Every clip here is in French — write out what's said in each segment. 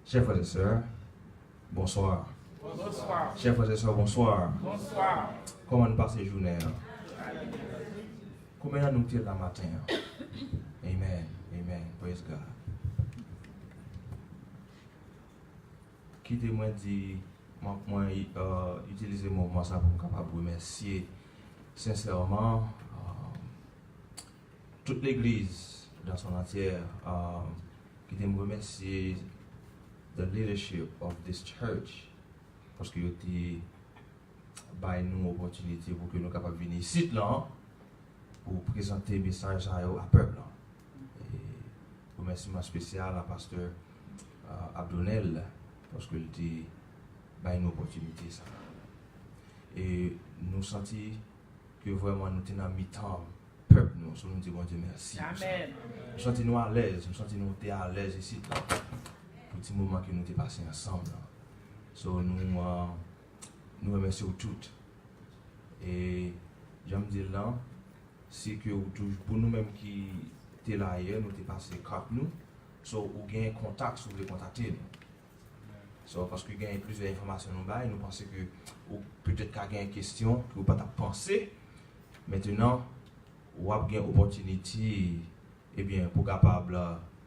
Chers frères et sœurs, bonsoir. Bonsoir. Chers frères et sœurs, bonsoir. Bonsoir. Comment nous passons la journée? Comment nous sommes là matin? Amen. Amen. Praise God. Quittez-moi dire, moi utiliser mon mot ça pour me capable de remercier sincèrement toute l'église dans son entière. Quittez-moi remercier the leadership of this church parce que vous avez nous opportunité pour que nous capables de venir ici là pour présenter le message à peuple. Et remerciement spécial à pasteur Abdonel parce que il a une opportunité ça. Et nous sentons que vraiment nous sommes en mi-temps peuple nous, nous disons Dieu merci. Amen. Nous sentons nous à l'aise, nous sentons nous à l'aise ici là. Pour petit moment que nous avons passé ensemble. So, nous remercions toutes. Et j'aime dire là, c'est que pour nous-mêmes qui sommes là hier, nous avons passé carte nous. So, ou gain contact si vous voulez contacter nous. So, parce que vous avez plusieurs informations nous pensons que ou peut-être qu'il y a une question que vous n'avez pas pensé. Maintenant, vous avez une opportunité pour capable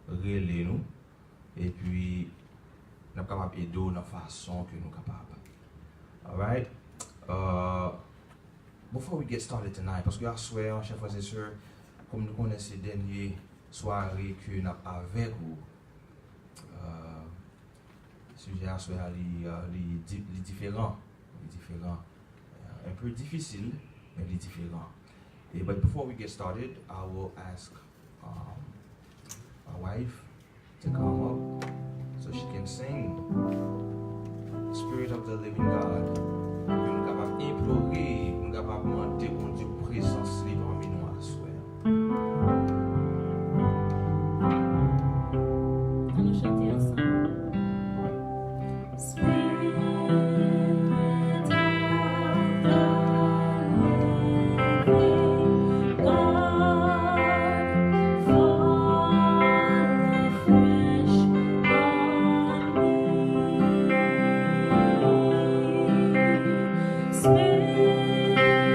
relayer nous. Et puis, nous sommes capables d'aider de la façon que nous sommes capables. Alright? Before we get started tonight, parce que à soir, chers frères et sœurs, comme nous connaissons ces dernières soirées que nous avons avec vous, le sujet à soir est différent. Un peu difficile, mais il est différent. But before we get started, I will ask my wife to come up so she can sing Spirit of the Living God. Nous sommes capables d'implorer, nous sommes capables de demander pour Dieu présence parmi nous à soir. Allons chanter ensemble. Spirit of the living God, fall afresh on me. Spirit of the living God, fall afresh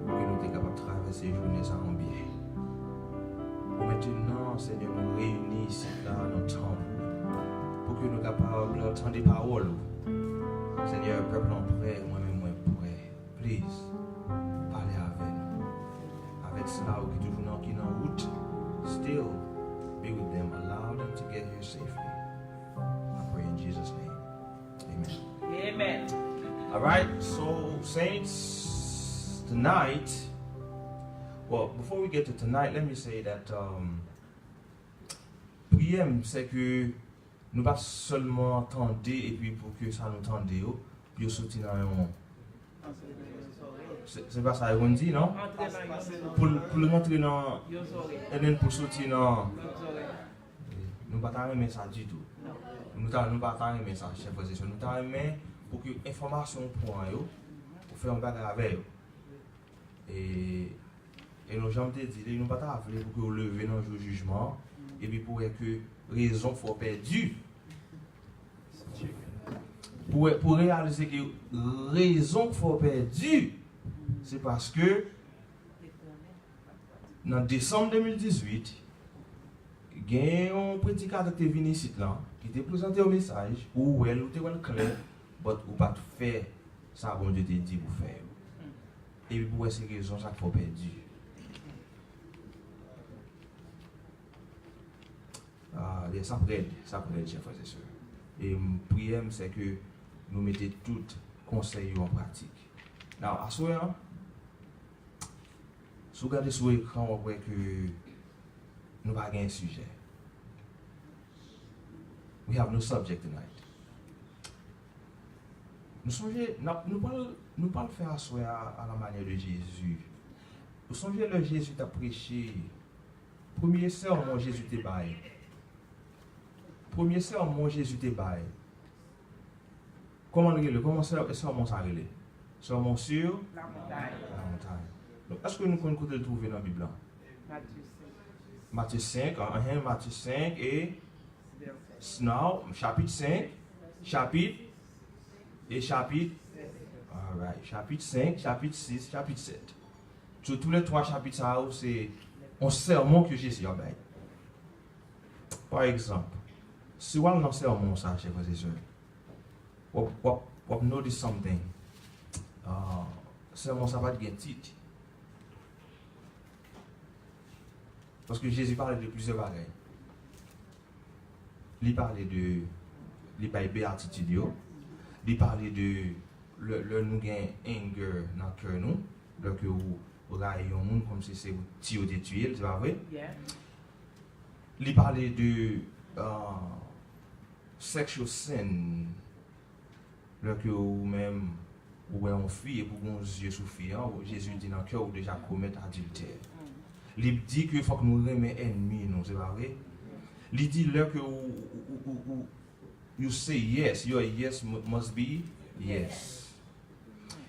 pour que nous soyons capables de traverser les journées ça en bien. Pour maintenant, Seigneur, nous réunir ici, là, dans notre temple, pour que nous soyons capables d'entendre des paroles. Seigneur, peuple en prêt, moi-même, moi prêt. Please, parlez avec nous. Avec cela, qui toujours qui en route, still be with them. Allow them to get here safely. I pray in Jesus' name. Amen. Amen. All right, so saints, tonight, well, before we get to tonight, let me say that prière, c'est que nous pas seulement entendre et puis pour que ça nous tende, puis sortir dans un. C'est pas ça qu'on dit, non? Pour rentrer dans. Et puis pour sortir dans. Nous ne pas aimer ça du tout. Nous ne pas aimer ça, chef position. Nous aimer pour que l'information pour eux, pour faire un bagage avec eux. Et nous jamais dit, nous pas appelé pour que vous levez dans le jugement et puis pour que raison soit perdue. Pour réaliser que raison soit perdue, c'est parce que dans décembre 2018, il y a un prédicateur qui est venu ici là, qui t'a présenté un message où elle était clair, mais ou pas faire ça bon Dieu te dit pour faire. Et puis pour ces raisons ça faut perdu. Ça prête, chers frères et sœurs. Et prière c'est que nous mettons tout conseils en pratique. Now, à ce moment, si vous regardez sur l'écran, vous voyez que nous n'avons pas un sujet. We have no subject tonight. Nous parlons faire à la manière de Jésus. Vous songez le Jésus t'a prêché. Premier sermon Jésus t'a baillé. Premier sermon Jésus t'a baillé. Comment sermon ça relève? Sermon sur la montagne. Donc, est-ce que nous pouvons le trouver dans la Bible? Matthieu 5, Matthieu 5 et now, chapitre 5, chapitre. Alright, chapitre 5, chapitre 6, chapitre 7. Sur tous les trois chapitres, c'est un sermon que Jésus a fait. Par exemple, si vous avez un sermon, ça, chers frères et sœurs, vous notice something. Sermon, ça va être un titre. Parce que Jésus parlait de plusieurs bagages. Il parlait de béatitude, il parlait de le nous gain anger dans le cœur nous, le que vous raillez un monde comme si c'est vous tirer des tuiles, c'est pas vrai? Il parlait de sexual sin, le que vous même ou en fille et pour vos yeux sous fille, Jésus dit dans le cœur ou déjà commettre adultère. Il dit qu'il faut que nous remettions ennemis, nous, c'est pas vrai? Il dit là que you say yes, your yes must be yes.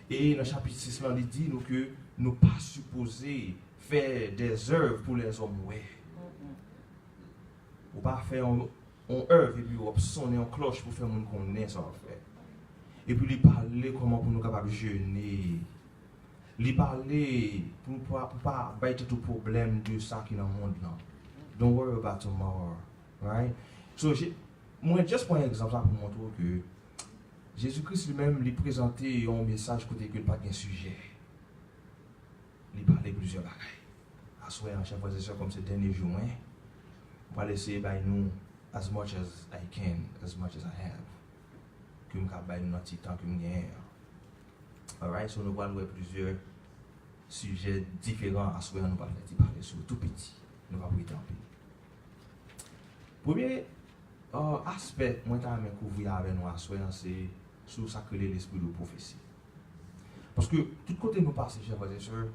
Et dans le chapitre 6, il dit nous que nous ne pas supposés faire des œuvres pour les hommes. Ou pas faire une œuvre et puis sonner en cloche pour faire mon qu'on est ça faire. Et puis il parlait comment pour nous capables de jeûner. Il parlait pour pas battre tout problème de ça qui est dans le monde là. Don't worry about tomorrow, right? So moi juste pour un exemple pour montrer que Jésus-Christ lui-même lui présentait un message côté que pas de sujet. Il parlait plusieurs bagages. À soir en chaque fois c'est comme ce dernier jour, on va laisser nous as much as I can, as much as I have. Que me capable nous petit temps que me gagne. Alright, so nous allons voir plusieurs sujets différents à soir nous parler sur tout petit. Nous va prêter en pile. Premier aspect moi t'aimerais couvrir avec nous à soir c'est sur ça que l'esprit de prophétie. Parce que tout côté nous passons chers frères et sœurs,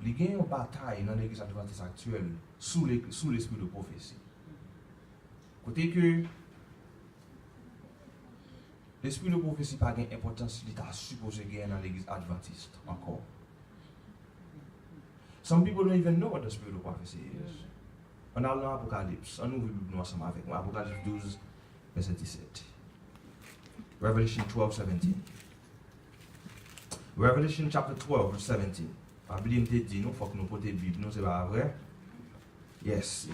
il y a une bataille dans l'église adventiste actuelle sous l'esprit de prophétie. Côté que l'esprit de prophétie n'a pas d'importance, il est supposé gagner dans l'église adventiste encore. Some people don't even know what the spirit of prophecy is. On a l'Apocalypse, on ouvre la Bible ensemble avec moi, Apocalypse 12, verset 17. Revelation 12, 17. Revelation chapter 12, verse 17. Pas oublier m'te dit nous, faut que nous porter Bible, nous c'est pas vrai. Yes.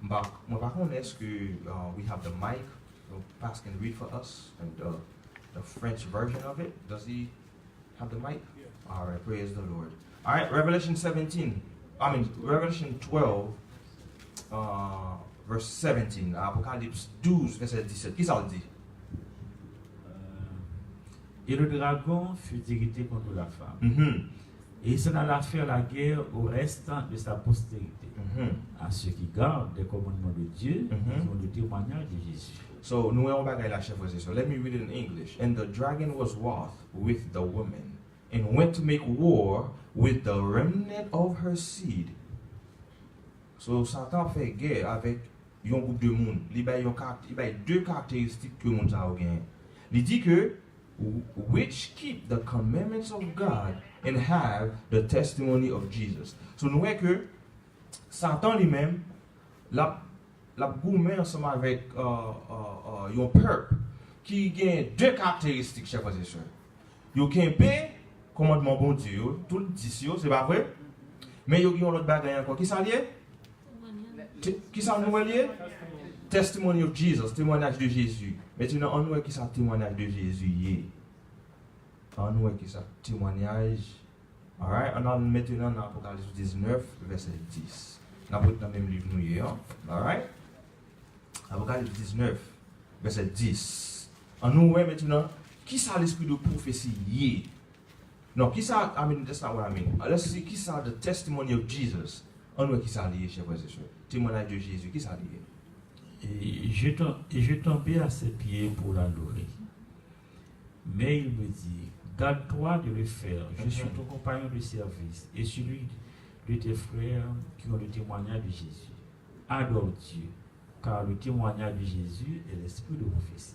Moi par contre, est-ce que we have the mic? So Pastor can read for us and the French version of it. Does he have the mic? Yeah. All right, praise the Lord. All right, Revelation 12, verse 17. Apocalypse 12, verset 17. Qui ça le dit? Et le dragon fut irrité contre la femme. Mhm. Et il s'en alla faire la guerre au reste de sa postérité, Mhm. à ceux qui gardent les commandements de Dieu, Mhm. qui ont le témoignage de Jésus. So, nous avons bagay la chef so let me read it in English. And the dragon was wroth with the woman, and went to make war with the remnant of her seed. So, Satan fait guerre avec un groupe de monde. Il y a deux caractéristiques que monde a gagné. Il dit que which keep the commandments of God and have the testimony of Jesus. So, nous voyons que Satan lui-même, la gourmet ensemble avec un peuple qui a deux caractéristiques, chers frères et sœurs. Ils ont le commandement bon Dieu, tout le dit, c'est pas vrai? Mais ils ont l'autre bagaille encore. Qui ça lié? Qui ça nous lié? Testimony of Jesus, témoignage de Jésus. Maintenant, on voit qui ça témoignage de Jésus. On voit qui ça témoignage. Alright, on a maintenant dans Apocalypse 19, verset 10. On a dans le même livre nous hier. Alright? Apocalypse 19, verset 10. On nous voit maintenant qui ça l'esprit de prophétie. Non, qui ça, that's not what I mean. Let's see qui ça the testimony of Jesus. On voit qui ça lié, chers frères et sœurs. Témoignage de Jésus, qui ça lié? Et je tombais à ses pieds pour l'adorer. Mais il me dit, garde-toi de le faire. Je suis ton compagnon de service et celui de tes frères qui ont le témoignage de Jésus. Adore Dieu, car le témoignage de Jésus est l'esprit de prophétie.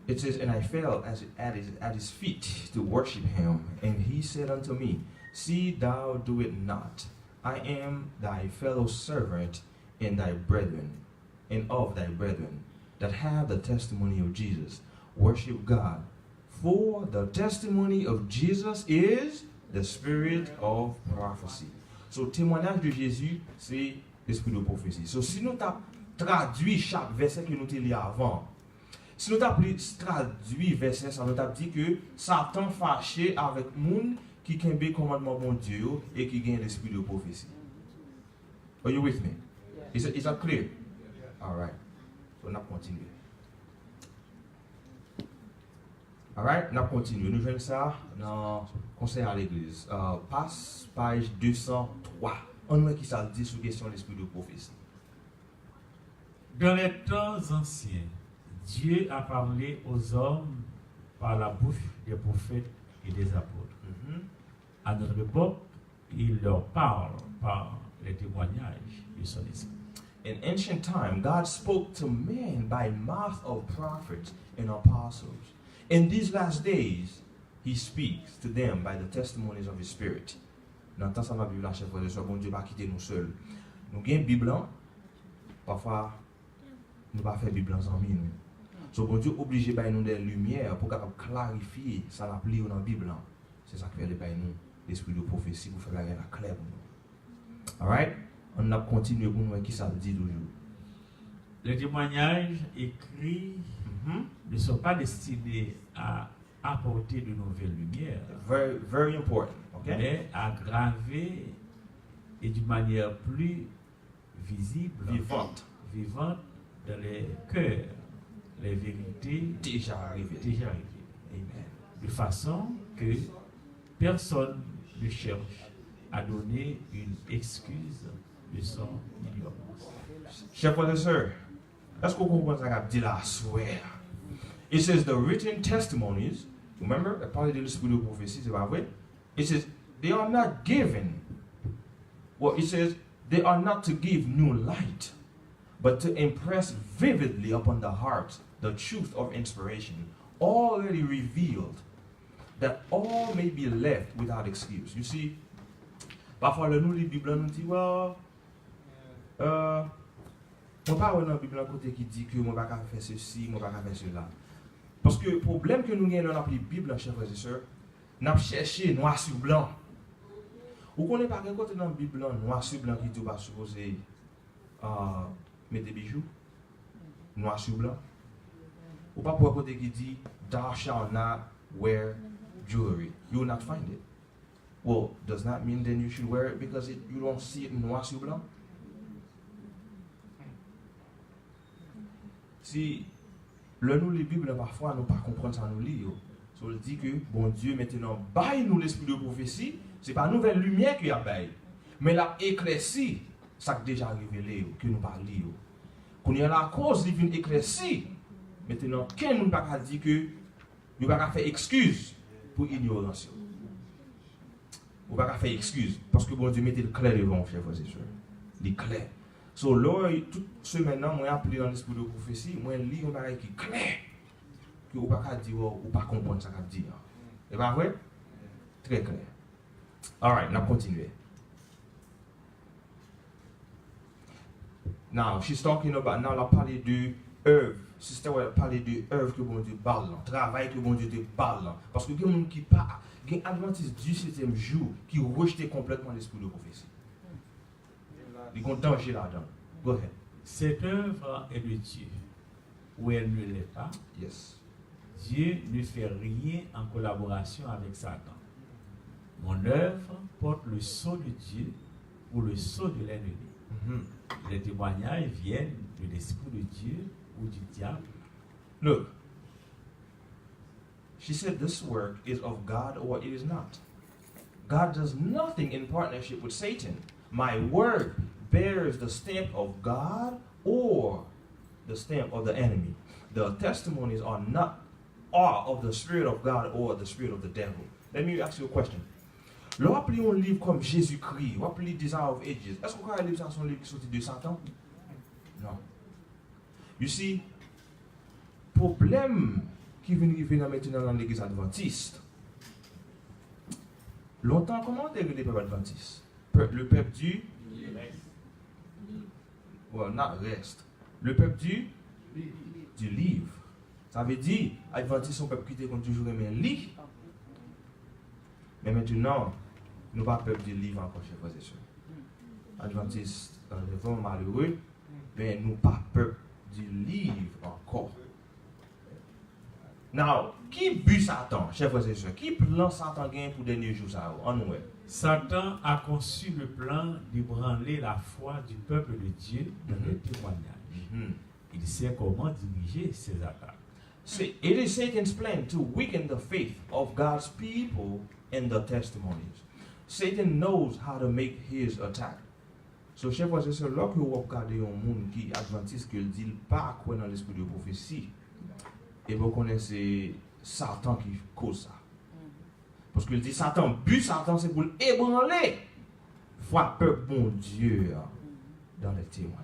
It says, and I fell at his feet to worship him, and he said unto me, See thou do it not. I am thy fellow servant and thy brethren, and of thy brethren, that have the testimony of Jesus. Worship God. For the testimony of Jesus is the spirit of prophecy. So, témoignage de Jésus, c'est l'esprit de prophétie. So, si nous avons traduit chaque verset que nous avons lu avant, si nous avons traduit verset, ça nous a dit que Satan fâché avec monde qui a le commandement de Dieu et qui gagne l'esprit de prophétie. Are you with me? Is that clear? All right. So, nous continuons. Alright, nous continuons. Nous venons ça dans le conseil à l'église. Passe page 203. On voit qui ça dit sur question de l'esprit de prophétie. Dans les temps anciens, Dieu a parlé aux hommes par la bouche des prophètes et des apôtres. À notre époque, il leur parle par les témoignages de son esprit. In ancient time, God spoke to men by mouth of prophets and apostles. In these last days, He speaks to them by the testimonies of His Spirit. Dans le temps, ça va vivre la chef de soi, bon Dieu va quitter nous seuls. Nous avons une Bible, parfois, nous ne pas faire Bible en nous. So, bon Dieu obligé de nous des lumières pour clarifier ça la pli dans la Bible. C'est ça qui fait nous l'esprit de prophétie pour faire la claire pour nous. Alright? On a continué pour nous qui ça dit toujours. Les témoignages écrits ne sont pas destinés à apporter de nouvelles lumières, Very, very important. Okay? mais à graver et d'une manière plus visible, Vivante. vivante dans les cœurs, les vérités Déjà arrivé. déjà arrivées. Amen. De façon que personne ne cherche à donner une excuse de son ignorance. Chers frères et sœurs, est-ce qu'on comprend ce qu'a dit là? I swear. It says the written testimonies, remember, a parlé de l'esprit de prophétie, c'est pas vrai? It says they are not given. Well, it says they are not to give new light, but to impress vividly upon the heart the truth of inspiration, already revealed, that all may be left without excuse. You see, parfois le nous lit Bible nous dit well, on parle dans la Bible côté qui dit que on va pas faire ceci, on va pas faire cela. Parce que le problème que nous avons dans la Bible, chers frères et sœurs, N'a cherché noir sur blanc. Vous connaissez pas quel côté dans la Bible noir sur blanc qui dit pas supposé mettre des bijoux noir sur blanc. Ou pas pour côté qui dit thou shalt not wear jewelry. You will not find it. Well, does that mean then you should wear it because you don't see it noir sur blanc? Si le nous les Bibles parfois nous pas comprendre ça nous lire. So, il dit que bon Dieu maintenant baille nous l'esprit de prophétie, c'est pas nouvelle lumière qu'il a baille, mais l'a éclairci ça que déjà révélé que nous pas lire. Qu'on y a la cause il vient éclairci. Maintenant quelqu'un nous pas dire que nous pas faire excuse pour ignorance. Ou pas faire excuse parce que bon Dieu mettait le clair devant frère et sœurs. Il clair. So là toute semaine moi appelé dans l'esprit de prophétie, moi lis un bagage qui clair. Que ou pas dire ou pas comprendre ça qu'a dit. Et pas vrai? Très clair. All right, on continue. Now, she's talking about, now, elle a parlé de œuvre. Sister, elle a parlé de œuvre que bon Dieu parle, travail que bon Dieu te parle. Parce que il y a des gens qui parlent, il y a des adventistes du 7e jour qui rejettent complètement l'esprit de prophétie. Ils ont danger là-dedans. Go ahead. Cette œuvre est de Dieu, ou elle ne l'est pas. Yes. Dieu ne fait rien en collaboration avec Satan. Mon œuvre porte le sceau de Dieu ou le sceau de l'ennemi. Mm-hmm. Les témoignages viennent de l'esprit de Dieu ou du diable. Look, she said this work is of God or it is not. God does nothing in partnership with Satan. My word bears the stamp of God or the stamp of the enemy. The testimonies are of the Spirit of God or the Spirit of the devil. Let me ask you a question. Lorsque vous lisez un livre comme Jésus-Christ, vous lisez Desire of Ages, est-ce que vous avez lu ça, son livre qui sorti de Satan? Non. You see, problème qui vient maintenant dans l'église adventiste. Longtemps, comment on dit le peuple adventiste? Le peuple du well, not reste. Le peuple du livre. Ça veut dire, adventiste, on peut quitter comme toujours aimer lire. Mais maintenant, nous ne sommes pas peuple du livre encore, chers frères et sœurs. Adventiste, dans les vents malheureux, mais nous ne sommes pas peuple du livre encore. Now, qui but Satan, chers frères et sœurs? Qui plan Satan gagne pour dernier jour ça? Satan a conçu le plan d'ébranler la foi du peuple de Dieu dans les témoignages. Mm-hmm. Il sait comment diriger ses attaques. See, it is Satan's plan to weaken the faith of God's people in the testimonies. Satan knows how to make his attack. So, chers frères et sœurs, lorsque vous regardez un monde qui est adventiste, qui ne dit pas quoi dans l'esprit de prophétie, et vous connaissez Satan qui cause ça. Parce qu'il dit Satan, but Satan, c'est pour ébranler. Foi peuple bon Dieu dans les témoignages.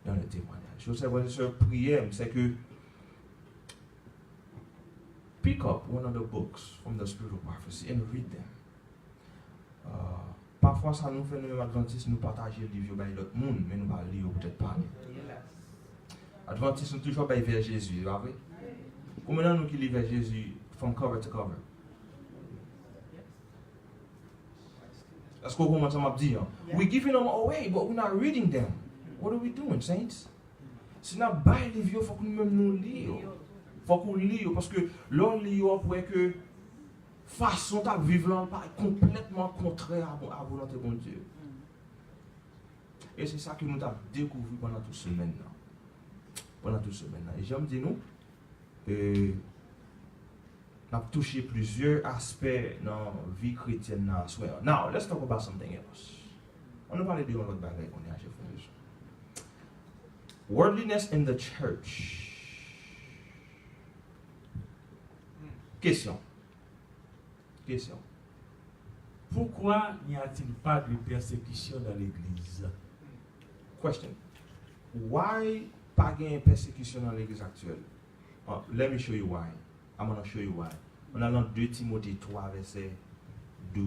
Dans les témoignages. Je sais pas si prière, c'est que pick up one of the books from the Spirit of Prophecy and read them. Parfois, ça nous fait, nous, adventistes, nous partager le livre avec l'autre monde, mais nous ne pas lire peut-être pas. Adventistes sont toujours vers Jésus, vous voyez? Combien de nous qui lisent vers Jésus from cover to cover? Est-ce qu'on commence à me dire? We're giving them away, but we're not reading them. What are we doing, saints? Si nous avons les livres, il faut que nous-mêmes nous lisions. Il faut qu'on lise, parce que l'on lit, on voit que façon de vivre là pas complètement contraire à volonté de Dieu. Et c'est ça que nous avons découvert pendant toute semaine là. Pendant toute semaine là. Et j'aime dire nous, nous avons touché plusieurs aspects dans la vie chrétienne là. Now, let's talk about something else. On a parlé de l'autre bagaille qu'on est à chef. Worldliness in the church. Question. Pourquoi n'y a-t-il pas de persécution dans l'église? Question. Why pas de persécution dans l'église actuelle? Let me show you why. I'm going to show you why. On a dans 2 Timothée 3, verset 12.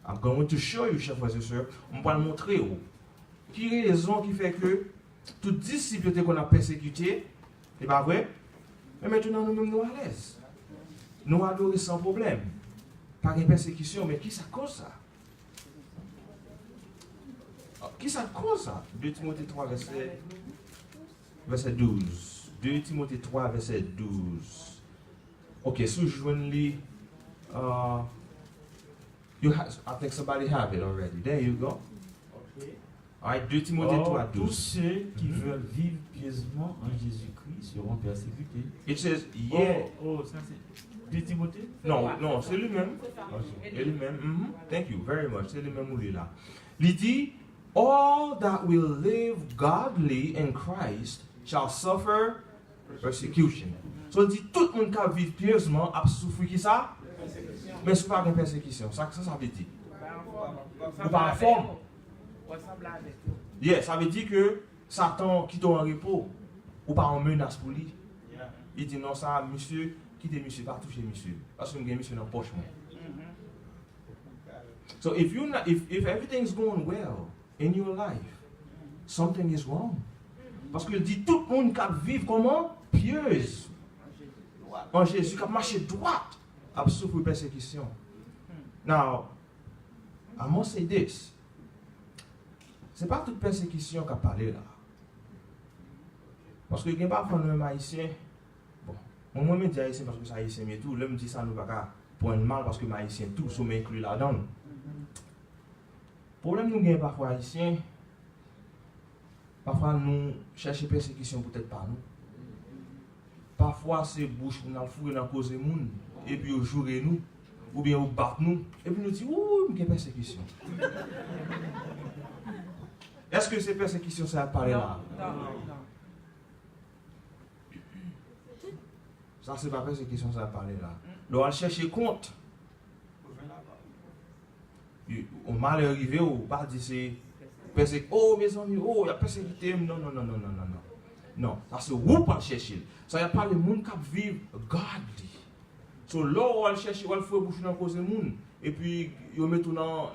I'm going to show you, chers frères et sœurs, on va le montrer où. Qui raison qui fait que tout disciple qu'on a persécuté, c'est pas vrai? Mais maintenant nous-mêmes nous à l'aise. nous adorons sans problème. Pas de persécution, mais qui ça cause ça? Qui ça cause ça? 2 Timothée 3, verset 12. 2 Timothée 3, verset 12. Ok, so usually, I think somebody have it already. There you go. Alright, 2 Timothée 3, Or, tous 12. ceux qui veulent vivre pieusement en Jésus-Christ seront persécutés. It says, yeah. Oh, ça c'est 2 Timothée? Non, c'est lui-même. C'est lui-même. Thank you very much. C'est lui-même où il est là. Il dit, all that will live godly in Christ shall suffer persecution. So il dit, tout le monde qui vit pieusement a souffert qui ça? Mais ce n'est pas une persécution. Ça veut dire. Ou pas en forme. Yeah, ça veut dire que Satan quitte en repos ou pas en menace pour lui. Il dit non, ça, monsieur, quittez monsieur, pas toucher monsieur. Parce que monsieur dans la poche. So if everything's going well in your life, something is wrong. Parce qu'il dit tout le monde qui vit comment? Pieuse. En Jésus, qui marche droite, a souffert persécution. Now, I must say this. Ce n'est pas toute persécution qu'a parlé là. Parce que il n'y a pas de haïtien. Bon, moi je dis haïtien parce que c'est haïtien, mais tout. Là, je dis ça, nous ne pouvons pas prendre mal parce que les haïtiens, tout, sont inclus là-dedans. Le problème, nous avons parfois haïtiens. Parfois, nous cherchons persécution, peut-être pas nous. Parfois, c'est bouche pour nous fouiller dans la cause des gens, et puis on joue nous, ou bien on bat nous, et puis nous disons, ouh, il y a persécution. Est-ce que ces persécutions, ça a parlé là? Non. Ça, c'est pas persécution, ça a parlé là. On va chercher compte. On mal arrivé, on va dire c'est persécution. Oh, mes amis, oh, il y a persécuté. Non. Non, ça c'est où pas chercher. Ça y a pas le monde qui vivent godly. So là, on va chercher, on va faire boucher dans cause des gens. Et puis, on met tout dans.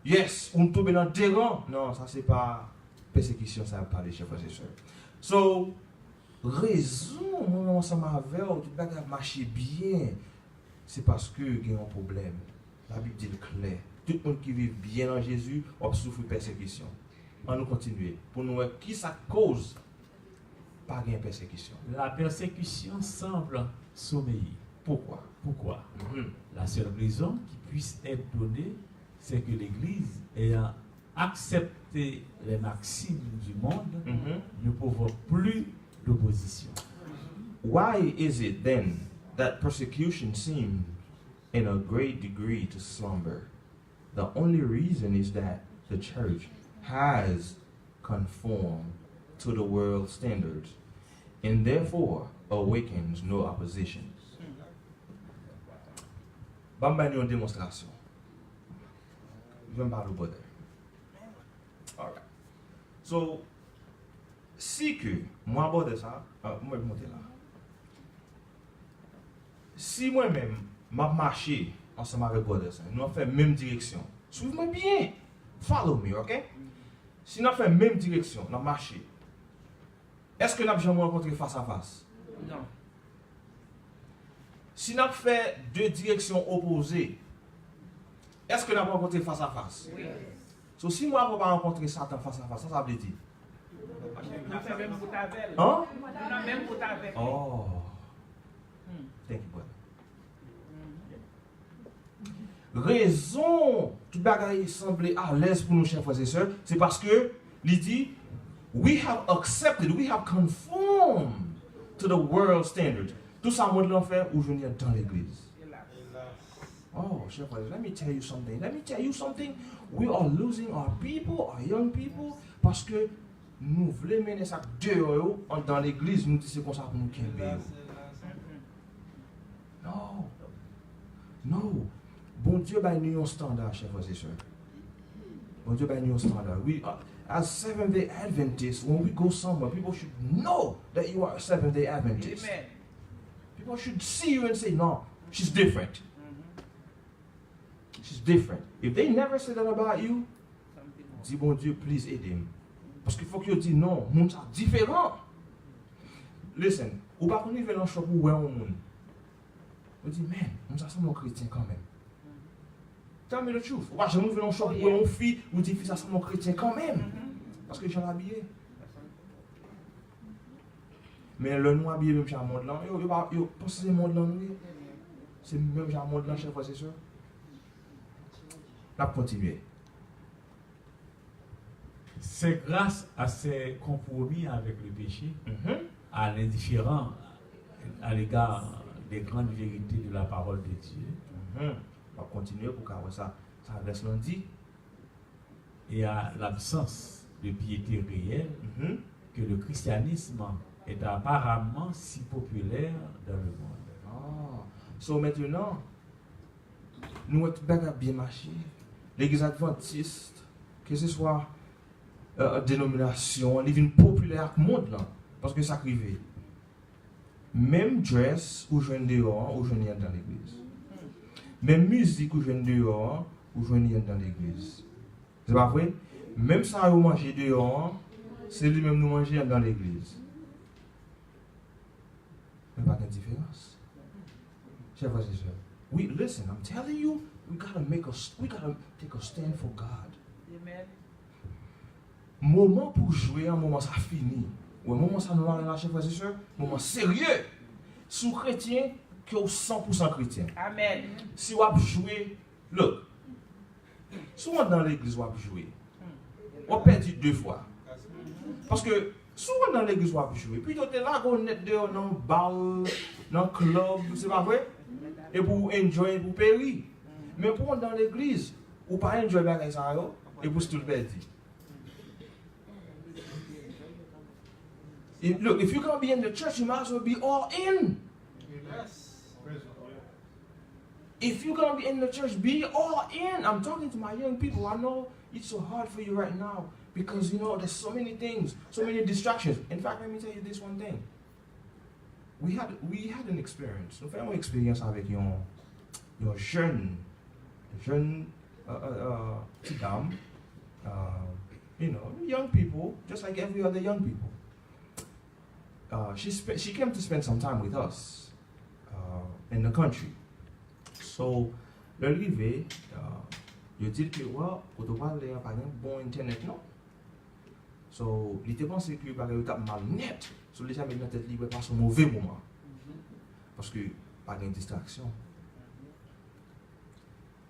Yes, on tombe dans le terrain. Non, ça c'est pas persécution, ça va parler, chers frères et sœurs. So, raison, mon ensemble avec tout le monde marche bien, c'est parce que il y a un problème. La Bible dit clair. Tout le monde qui vit bien en Jésus a souffert persécution. On nous continuer. Pour nous, qui ça cause pas de persécution? La persécution semble sommeiller. Pourquoi? La seule raison qui puisse être donnée, c'est que l'Église ayant accepté les maximes du monde, ne provoque plus d'opposition. Why is it then that persecution seems in a great degree to slumber? The only reason is that the church has conformed to the world's standards and therefore awakens no opposition. Bamba une démonstration. Je vais me parler au border. Alright. So, si que moi aborde ça, moi je vais monter là. Si moi-même, m'a marché ensemble avec border ça, nous avons fait la même direction. Suivez-moi bien. Follow me, ok? Si nous avons fait la même direction, nous avons marché. Est-ce que nous avons jamais rencontré face à face? Non. Si nous avons fait deux directions opposées, est-ce que nous avons rencontré face à face? Oui. So, si moi, je n'ai pas rencontré Satan face à face, ça veut dire? Nous avons même pour ta belle. Hein? Nous avons même pour ta belle. Oh. Thank you, brother. Raison, tout bagaille semble à l'aise pour nous, chers frères et sœurs, c'est parce que, il dit, we have accepted, we have conformed to the world standard. Tout ça, moi, de l'enfer, où je viens dans l'église. Oh, chers frères, let me tell you something. We are losing our people, our young people, parce que nous voulons mener ça dehors dans l'église, nous disons comme ça pour nous calmer. Non. Bon Dieu, bah, nous avons un standard, chers frères et sœurs. Bon Dieu, bah, nous avons un standard. We are, as Seventh-day Adventists, when we go somewhere, people should know that you are a Seventh-day Adventist. Amen. People should see you and say, no, she's different. She's different. If they never say that about you, dis bon Dieu, please aid him. Parce qu'il faut que tu dises non, monde ça différent. Listen, ou pas qu'on y va dans shop ou ouais on monde. Je dis, man, on ça mon chrétien quand même. Tell me the truth. Watch, je m'ouvre dans le shop pour une fille, ou dit, ça mon chrétien quand même. Parce que j'en ai habillé. Mais le nous habillé même chez le monde là, yo, pensez le monde là, nous. C'est même chez le monde là, chers frères et sœurs. On va continuer. C'est grâce à ces compromis avec le péché, à l'indifférent à l'égard des grandes vérités de la parole de Dieu. On va continuer pour que ça reste lundi. Et à l'absence de piété réelle, que le christianisme est apparemment si populaire dans le monde. Ah, so maintenant, nous sommes bien marché. L'église adventiste, que ce soit dénomination, elle est populaire dans le monde là, parce que ça arrive. Même dress ou jeune dehors ou jeune dans l'église. Même musique ou jeune dehors ou jeune dans l'église. C'est pas vrai? Même ça vous mangez dehors, c'est lui-même nous manger dans l'église. Il n'y a pas de différence. Chers frères et sœurs, listen, I'm telling you, we gotta take a stand for God. Amen. Moment pour jouer, un moment ça finit. Ouais, moment ça nous va là, chers frères et sœurs, moment sérieux. Sous chrétien, que 100% chrétien. Amen. Si vous jouez, look, si on est dans l'église, vous jouez, on perd 2 fois. Parce que souvent dans l'église, vous jouez, puis vous êtes là, vous êtes dehors dans le bal, dans le club, c'est pas vrai? Et pour enjoy, pour périr. Mais pour dans l'église, vous ne pas enjoy les ça, et vous tout perdre. Look, if you're going to be in the church, you might as well be all in. If you're going to be in the church, be all in. I'm talking to my young people. I know it's so hard for you right now because, there's so many things, so many distractions. In fact, let me tell you this one thing. We had an experience. Nous faisons une expérience avec une jeune petite dame. Young people, just like every other young people. She came to spend some time with us in the country. So, l'arrivée, je dis que, pour te parler, pas un bon internet, non? So, il était pensé que par exemple, mal net, so les jamais dans tête libre pas un mauvais moment. Parce que pas de distraction.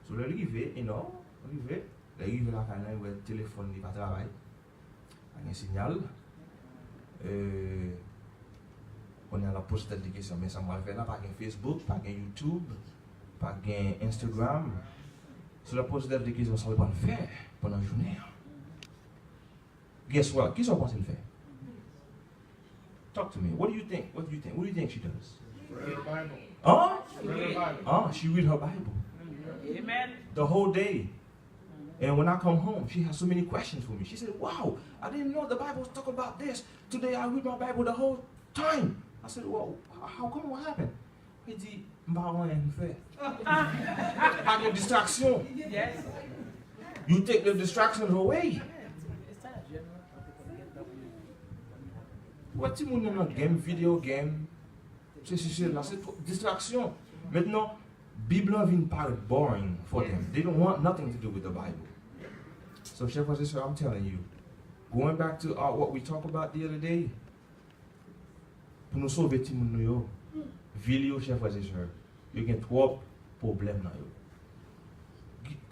So, l'arrivée, l'arrivée là quand même le téléphone n'est pas travail. Pas un signal. On est à la poste de question, mais ça m'a fait là, pas de Facebook, pas de YouTube, pas de Instagram. Sur la poste de question, ça ne va pas le faire pendant la journée. Guess what? Qui sont pensés le faire? Talk to me. What do you think? What do you think she does? Read the Bible. Huh? Read the Bible. She read her Bible Amen. the whole day. And when I come home, she has so many questions for me. She said, wow, I didn't know the Bible was talking about this. Today I read my Bible the whole time. I said, well, how come? What happened? He dit, m'ba rien fait. Pas de distraction. Yes. You take the distractions away. What tu monde dans game, video game, c'est là, c'est distraction. Maintenant, Bible vient paraître boring for them. They don't want nothing to do with the Bible. So, chers frères et sœurs, I'm telling you, going back to what we talked about the other day, pour nous sauver tout le monde, ville, chers frères et sœurs, il y a trois problèmes là.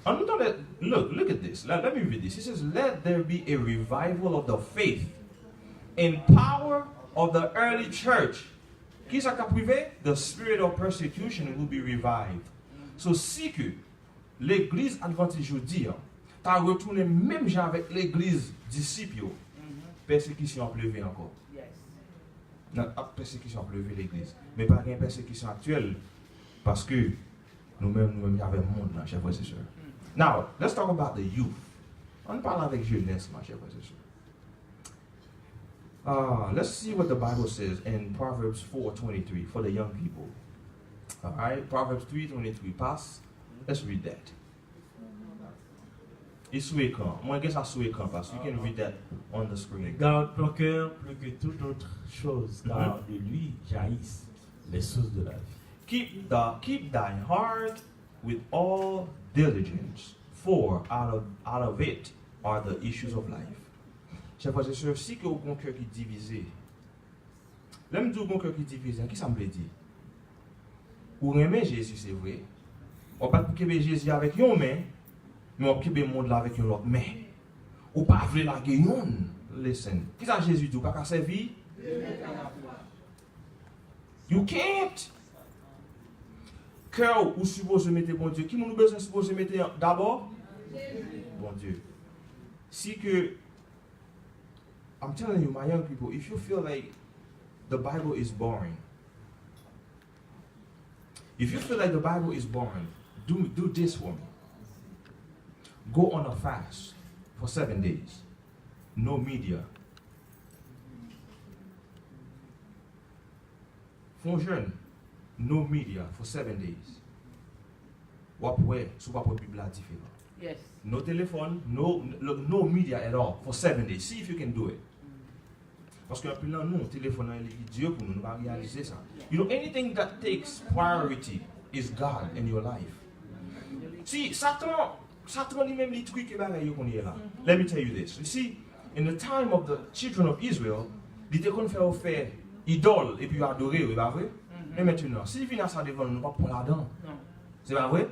Look at this. Let me read this. He says, let there be a revival of the faith and power of the early church. Qui ça qu'a privé? The spirit of persecution will be revived. So, si que l'église adventiste jeudi, tu as retourné même genre avec l'église disciple, persécution a levé encore. Yes. Non, persécution a levé l'église. Mais pas une persécution actuelle. Parce que nous-mêmes, il y avait un monde là, chers frères et sœurs. Now, let's talk about the youth. On parle avec jeunesse, ma chère frères et sœurs. Let's see what the Bible says in Proverbs 4:23 for the young people. All right, Proverbs 3:23. Pass. Let's read that. It's Suécan. Moi, I guess I Suécan, parce you can read that on the screen. Garde ton cœur plus que toute autre chose, car de lui jaillissent les sources de la vie. Keep thine heart with all diligence, for out of it are the issues of life. Chers frères et sœurs, si que vous avez un cœur qui est divisé, l'homme dit un cœur qui est divisé, qui ça me veut dire? Ou aimer Jésus, c'est vrai. On pas aimer Jésus avec une main, mais on aimer le monde là avec une autre main. Ou pas vouloir la guérison. Listen. Qui ça Jésus dit? Pas qu'à servir? You can't. Cœur ou supposé mettre bon Dieu. Qui nous besoin supposé mettre d'abord? Bon Dieu. Si que I'm telling you, my young people, if you feel like the Bible is boring, do this for me. Go on a fast for 7 days. No media. Font jeune, no media for 7 days. Wap wè, sou wap wè Bible différent. Yes. No telephone, no media at all for 7 days. See if you can do it. Parce que après nous, téléphone est Dieu pour nous, nous pas réaliser ça. You know, anything that takes priority is God in your life. See, Satan lui-même les trucs et bagaille qu'on est là. Let me tell you this. You see, in the time of the children of Israel, ils étaient qu'on faire idole et puis adorer, c'est pas vrai? Mais maintenant, si ils viennent ça devant nous, pas prendre là-dedans. C'est pas vrai?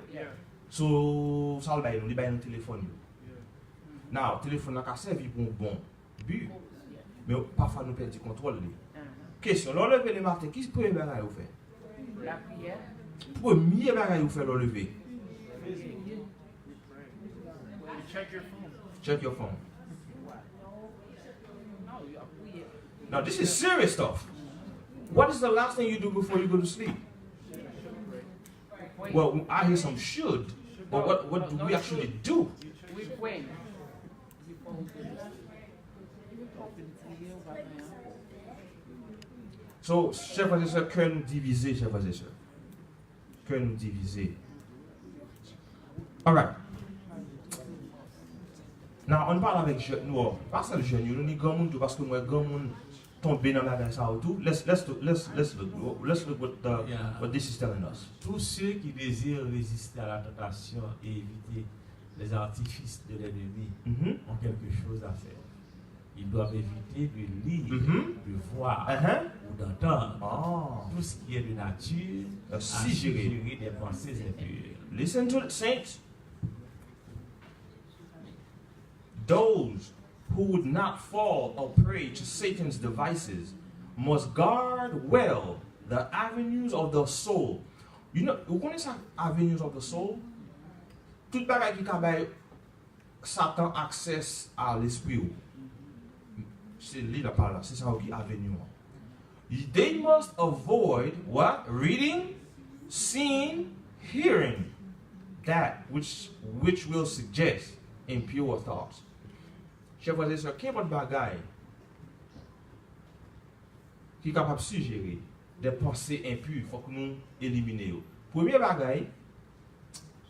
So, ça le bail nous, les bail nous téléphone. Now, téléphone n'a qu'à servir pour un bon but. Mais parfois nous perdons le contrôle. Question, l'enlever le matin, qui est le premier bagage vous fait? La prière. Premier bagage vous fait l'enlever. Check your phone. Check your phone. No, you are prière. Now this is serious stuff. What is the last thing you do before you go to sleep? Well, I hear some should, but what do we actually do? We pray. So, chers frères et sœurs, cœur nous divisé, chers frères et sœurs. Cœur nous divisé. Alright. Now, on parle avec jeunes, nous, pas seulement jeunes, nous ni grand monde parce que moi grand monde tombé dans la ça autour. Let's look what this is telling us. Tous ceux qui désirent résister à la tentation et éviter les artifices de l'ennemi ont quelque chose à faire. Ils doivent éviter de lire, de voir ou d'entendre tout ce qui est de nature à suggérer des pensées impures. Listen to it, saints. Those who would not fall or prey to Satan's devices must guard well the avenues of the soul. You know, vous connaissez ça, avenues of the soul? Tout bagay qui kabay Satan access à l'esprit. C'est lui la parole, c'est ça qui avenue. They must avoid what? Reading, seeing, hearing that which will suggest impure thoughts. Chers frères et sœurs, qu'importe bagaille qui est capable de suggérer des pensées impures, il faut que nous éliminions. Premier bagaille,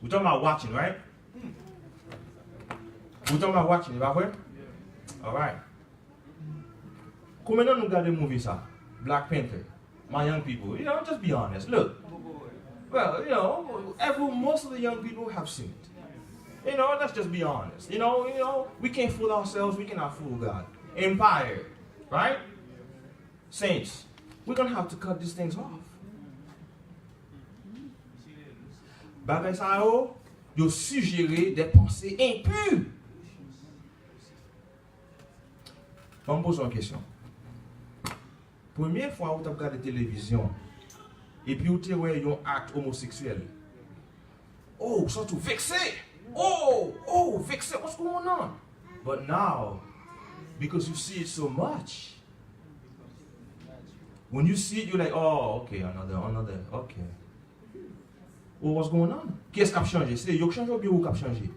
vous talking about watching, right? Vous talking about watching, pas vrai? All right. Combien de nous regardons le movie ça? Black Panther. My young people, you know, just be honest. Look. Well, you know, most of the young people have seen it. You know, let's just be honest. You know, we can't fool ourselves, we cannot fool God. Empire, right? Saints, we're gonna have to cut these things off. Bagay sa yo, yo suggérer des pensées impures. Je vais me poser une question. Première fois où tu as regardé la télévision et puis où tu as vu un acte homosexuel. Oh, surtout vexé. Oh, vexé. What's going on? But now, because you see it so much, when you see it, you're like, oh, okay, another, okay. Oh, what's going on? Qu'est-ce qui a changé? C'est yo qui change ou bien ou qui a changé?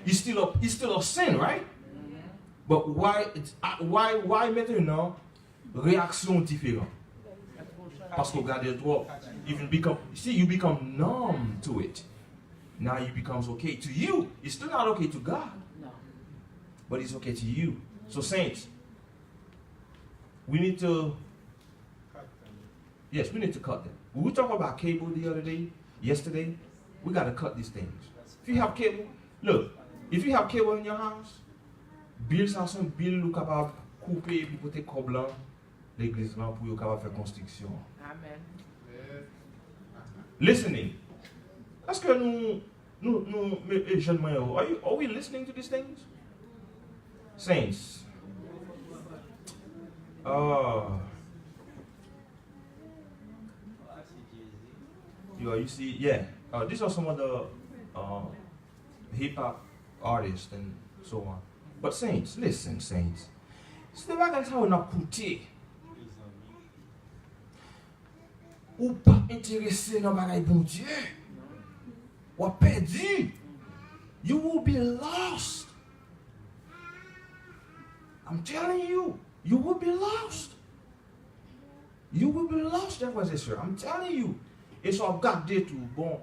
It's still a sin, right? But why maintenant réaction différente? Parce que regardez toi, you become numb to it. Now it becomes okay to you. It's still not okay to God. No. But it's okay to you. So saints, we need to cut them. We talked about cable the other day, yesterday. We got to cut these things. If you have cable, look, if you have cable in your house, Bill Sanson, Bill nous capable couper puis côté coblant l'église là pour capable faire construction. Amen. Listening. Est-ce que nous jeunes moyens, are we listening to these things? Saints. You see, yeah. These are some of the hip hop artists and so on. But saints, listen, saints. C'est pas comme ça on a coûté. Ou pas intéressé dans bagaille bon Dieu. Ou perdu. You will be lost. I'm telling you, you will be lost. You will be lost, that was it, I'm telling you. Et so regardez tout. Bon,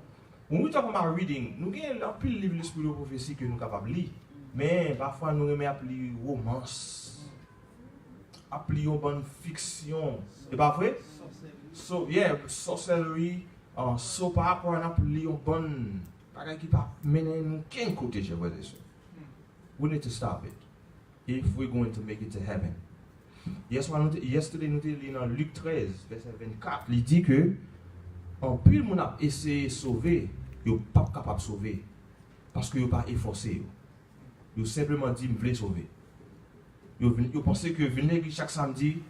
when we talk about reading, nous avons un pile livre l'esprit de prophétie que nous sommes capables de lire. Mais parfois nous aimons appeler romance. Appeler une bonne fiction. C'est pas vrai? So, yeah, sorcellerie, soap opera, on appeler une bonne bagaille qui pas mener nous qu'un côté, je vois ça. We need to stop it if we're going to make it to heaven. Yesterday, nous avons dans Luc 13, verset 24, il dit que en plus, le monde a essayé de sauver, il n'est pas capable de sauver. Parce qu'il n'est pas efforcé. Il simplement dit, je veux sauver. Il pense que venir chaque samedi,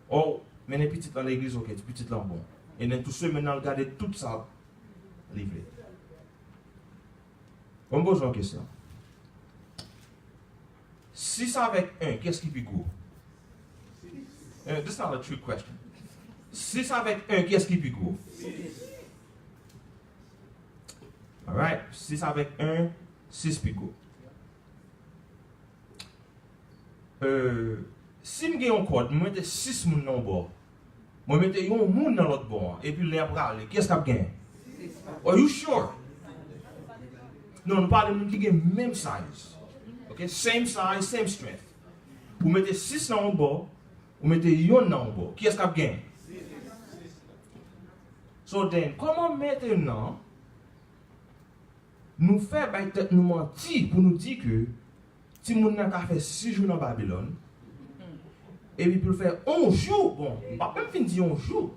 oh, mais les petites dans l'église, ok, les petites là, bon. Et dans tout ce maintenant, regardez tout ça, livré. On pose une question. Si c'est avec un, qu'est-ce qui est plus gros? This is not a trick question. Si c'est avec un, qu'est-ce qui est plus gros? Alright, 6 avec 1, 6 pico. Si je gagne un code, je mets 6 moun dans le bord. Je mets un moun dans l'autre bord. Et puis, qu'est-ce que je gagne? Are you sure? Non, nous parlons de moun qui gagne même size. Okay? Same size, same strength. Vous mettez 6 dans le bord, vous mettez 1 dans le bord. Qu'est-ce que je gagne? So then, comment maintenant nous faire nous mentir pour nous dire que si nous avons fait 6 jours dans Babylone, et puis pour faire 11 jours, bon, on ne va pas même finir 11 jours.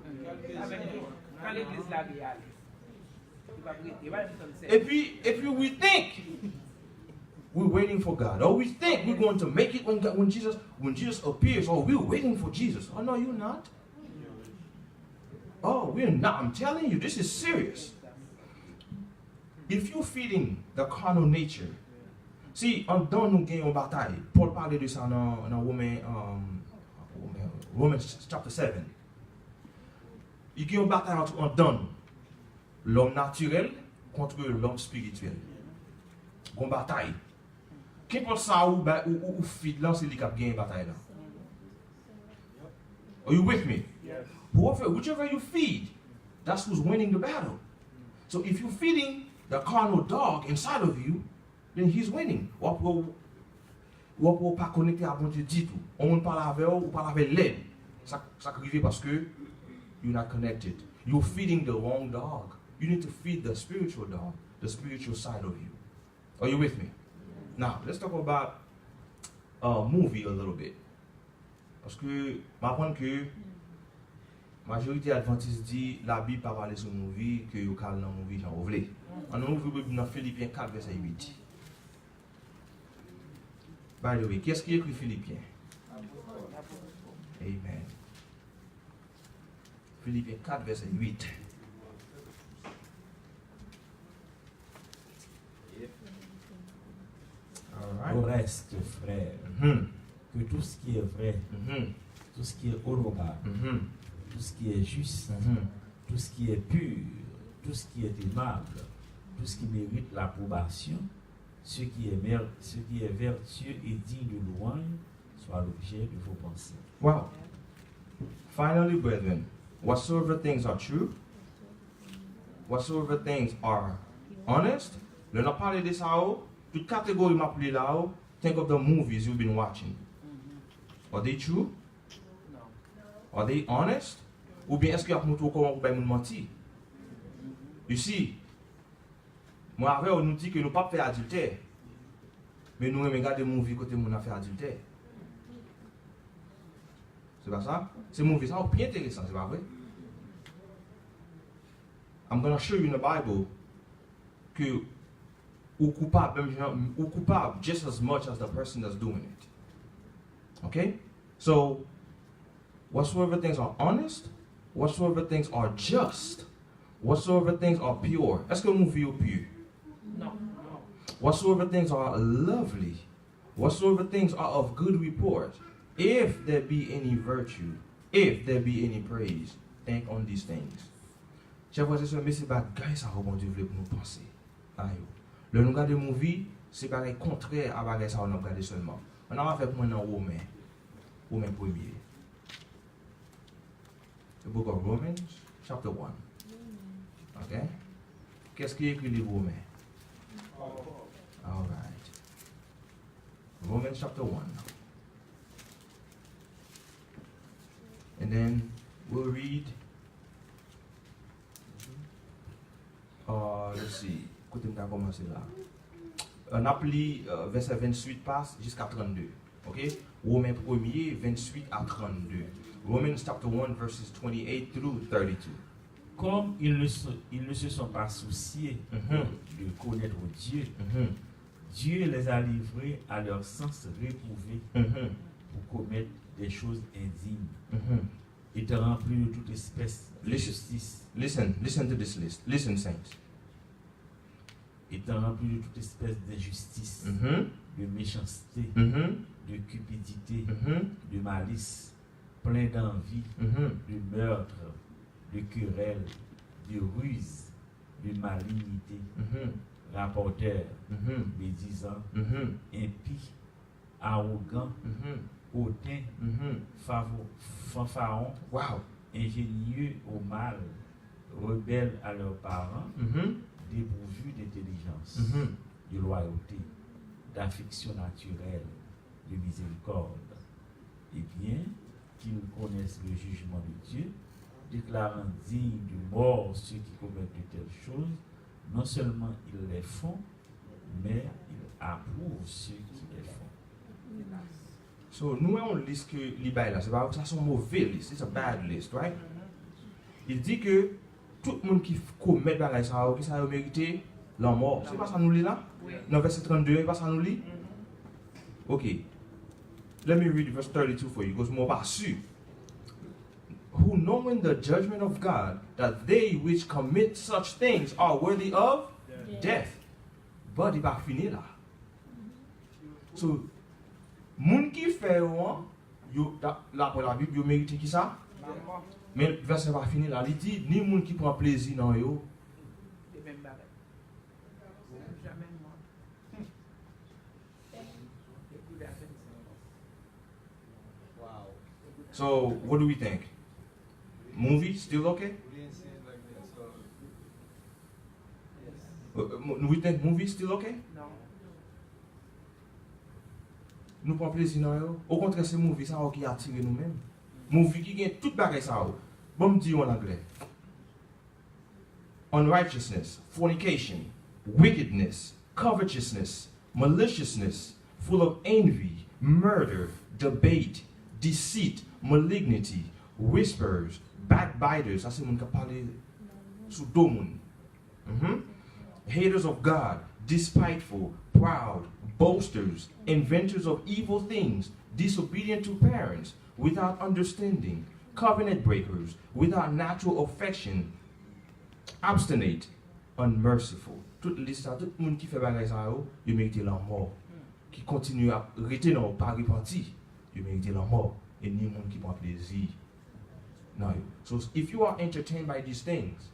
Quand l'église la réalise, et puis, we think we're waiting for God, or we think we're going to make it when Jesus appears, or we're waiting for Jesus. Oh, no, you're not. Oh, we're not. I'm telling you, this is serious. If you're feeding the carnal nature, see, dans nous gagnons une bataille. Paul parlait de ça dans Romans chapter 7. Il y a une bataille entre l'homme naturel contre l'homme spirituel. Une bataille. Qu'importe ça ou feed là, c'est lui qui a gagné une bataille là. Are you with me? yes. Whichever you feed, that's who's winning the battle. So if you're feeding the carnal dog inside of you, then he's winning. Ou pas connecté à bon Dieu dit tout. On ne parle avec ou parle avec l'aide. Ça arrive parce que you're not connected. You're feeding the wrong dog. You need to feed the spiritual dog, the spiritual side of you. Are you with me? Now, let's talk about movie a little bit. Parce que m'apprendre que majorité adventiste dit la Bible pas parler sur movie que yo kal dans movie Jean Ouvlé. On ouvre dans Philippiens 4 verset 8. By the way, qu'est-ce qui écrit Philippiens? Amen. Philippiens 4 verset 8. All Au right. reste, frère, Mhm. que tout ce qui est vrai, Mhm. tout ce qui est honorable, Mhm. tout ce qui est juste, Mhm. tout ce qui est pur, tout ce qui est aimable, tout ce qui mérite l'approbation, ce qui est vertueux et digne de louange, soit l'objet de vos pensées. Wow. Finally, brethren, whatsoever things are true, whatsoever things are honest, le n'a parlé de ça, toute catégorie m'a appelé là, think of the movies you've been watching. Are they true? No. Are they honest? Ou bien est-ce qu'il y a pour comment vous pouvez mentir? You see, moi avec on nous dit que nous pas faire adultère. Mais nous regardons des movies côté mon a fait adultère. C'est pas ça? C'est movie ça bien intéressant, c'est pas vrai? I'm going to show you in the Bible que ou coupable just as much as the person that's doing it. Okay? So, whatsoever things are honest, whatsoever things are just, whatsoever things are pure. Est-ce que mon vie est pure? Non. Whatsoever things are lovely, whatsoever things are of good report, if there be any virtue, if there be any praise, think on these things. Chers frères et sœurs, mais c'est pas gars ça bon Dieu veut pour nous penser. Aïe. Le nous regarder mon vie, c'est pareil contraire à bagay ça on a regardé seulement. On a fait pour dans Romains 1er. The book of Romans, chapter 1. Okay? Qu'est-ce qui est écrit les Romains? All right. Romans chapter 1. And then we'll read, let's see, écoutez, on va commencer là. On appelle verset 28 passe jusqu'à 32. Ok? Romains 1er, 28 à 32. Romans chapter 1, verses 28 through 32. Comme ils ne se sont pas souciés de connaître Dieu, Dieu les a livrés à leur sens réprouvé pour commettre des choses indignes, étant remplis de toute espèce de justice. Listen to this list. Listen, saints. Étant remplis de toute espèce d'injustice, de méchanceté, de cupidité, de malice, plein d'envie, de meurtre, de querelle, de ruse, de malignité, rapporteur, médisant, impie, arrogant, hautain, fanfaron, Wow. ingénieux au mal, rebelles à leurs parents, dépourvus d'intelligence, de loyauté, d'affection naturelle, de miséricorde, et bien qu'ils connaissent le jugement de Dieu, déclarant dignes de mort ceux qui commettent de telles choses, non seulement ils les font, mais ils approuvent ceux qui les font. So, nous avons une liste que l'Ibaï là, c'est pas ça, c'est une mauvaise liste, c'est une bad list, right? Il dit que tout le monde qui commet des choses, qui ça a mérité la mort. C'est pas ça nous lit là? Dans verset 32, c'est pas ça nous lit? Ok. Let me read verse 32 for you, because more pas sûr. Who knowing the judgment of God, that they which commit such things are worthy of death. But il va finir là. So, moun qui fait là pour la Bible, yo mérite qui ça? Mais le verset va finir là, il dit, ni moun qui prend plaisir dans yo. So, what do we think? Movie still okay? We think movie still okay? Non. Nous prenons plaisir dans eux. Au contraire, c'est movie ça qui attire nous-mêmes. Movie qui gagne toute bagaille ça. Bon me dire en anglais. Unrighteousness, fornication, wickedness, covetousness, maliciousness, full of envy, murder, debate, deceit, malignity, whisperers, backbiters. Ça c'est mon qui parle sous deux monde. Haters of God, despiteful, proud, boasters, inventors of evil things, disobedient to parents, without understanding, covenant breakers, without natural affection, obstinate, unmerciful. Toute liste, tout le monde qui fait bagay ça, il mérite la mort. Qui continue à rester dans pas repenti, il mérite la mort. Et ni monde qui prend plaisir. No. So if you are entertained by these things,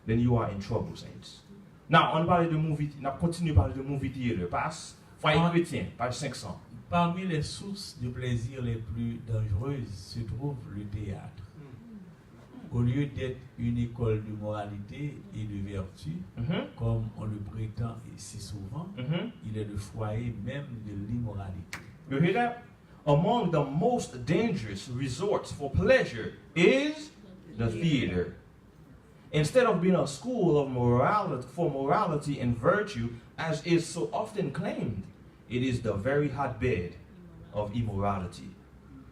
then you are in trouble, saints. Now, on parle de movie, on continue à parler de movie theater. Passe, Foyer chrétien, page 500. Parmi les sources de plaisir les plus dangereuses se trouve le théâtre. Au lieu d'être une école de moralité et de vertu, comme on le prétend si souvent, il est le foyer même de l'immoralité. You hear that? Among the most dangerous resorts for pleasure is the theater. Instead of being a school of morality for morality and virtue, as is so often claimed, it is the very hotbed of immorality.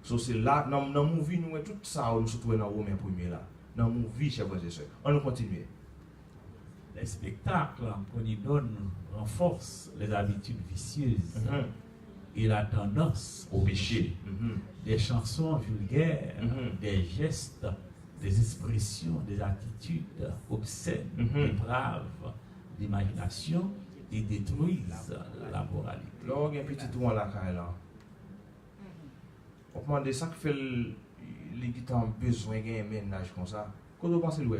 So c'est là, dans mon vie, nous tout ça, nous sommes dans Romains 1er là. Dans mon vie, chers frères et sœurs. On continue. Les spectacles qu'on y donne renforcent les habitudes vicieuses et la tendance au péché. Des chansons vulgaires, des gestes, des expressions, des attitudes obscènes, braves, d'imagination et détruisent la moralité. Là, il y a un petit trou à la caille là. On demande ça qui fait les qui ont besoin d'un ménage comme ça. Quand vous pensez le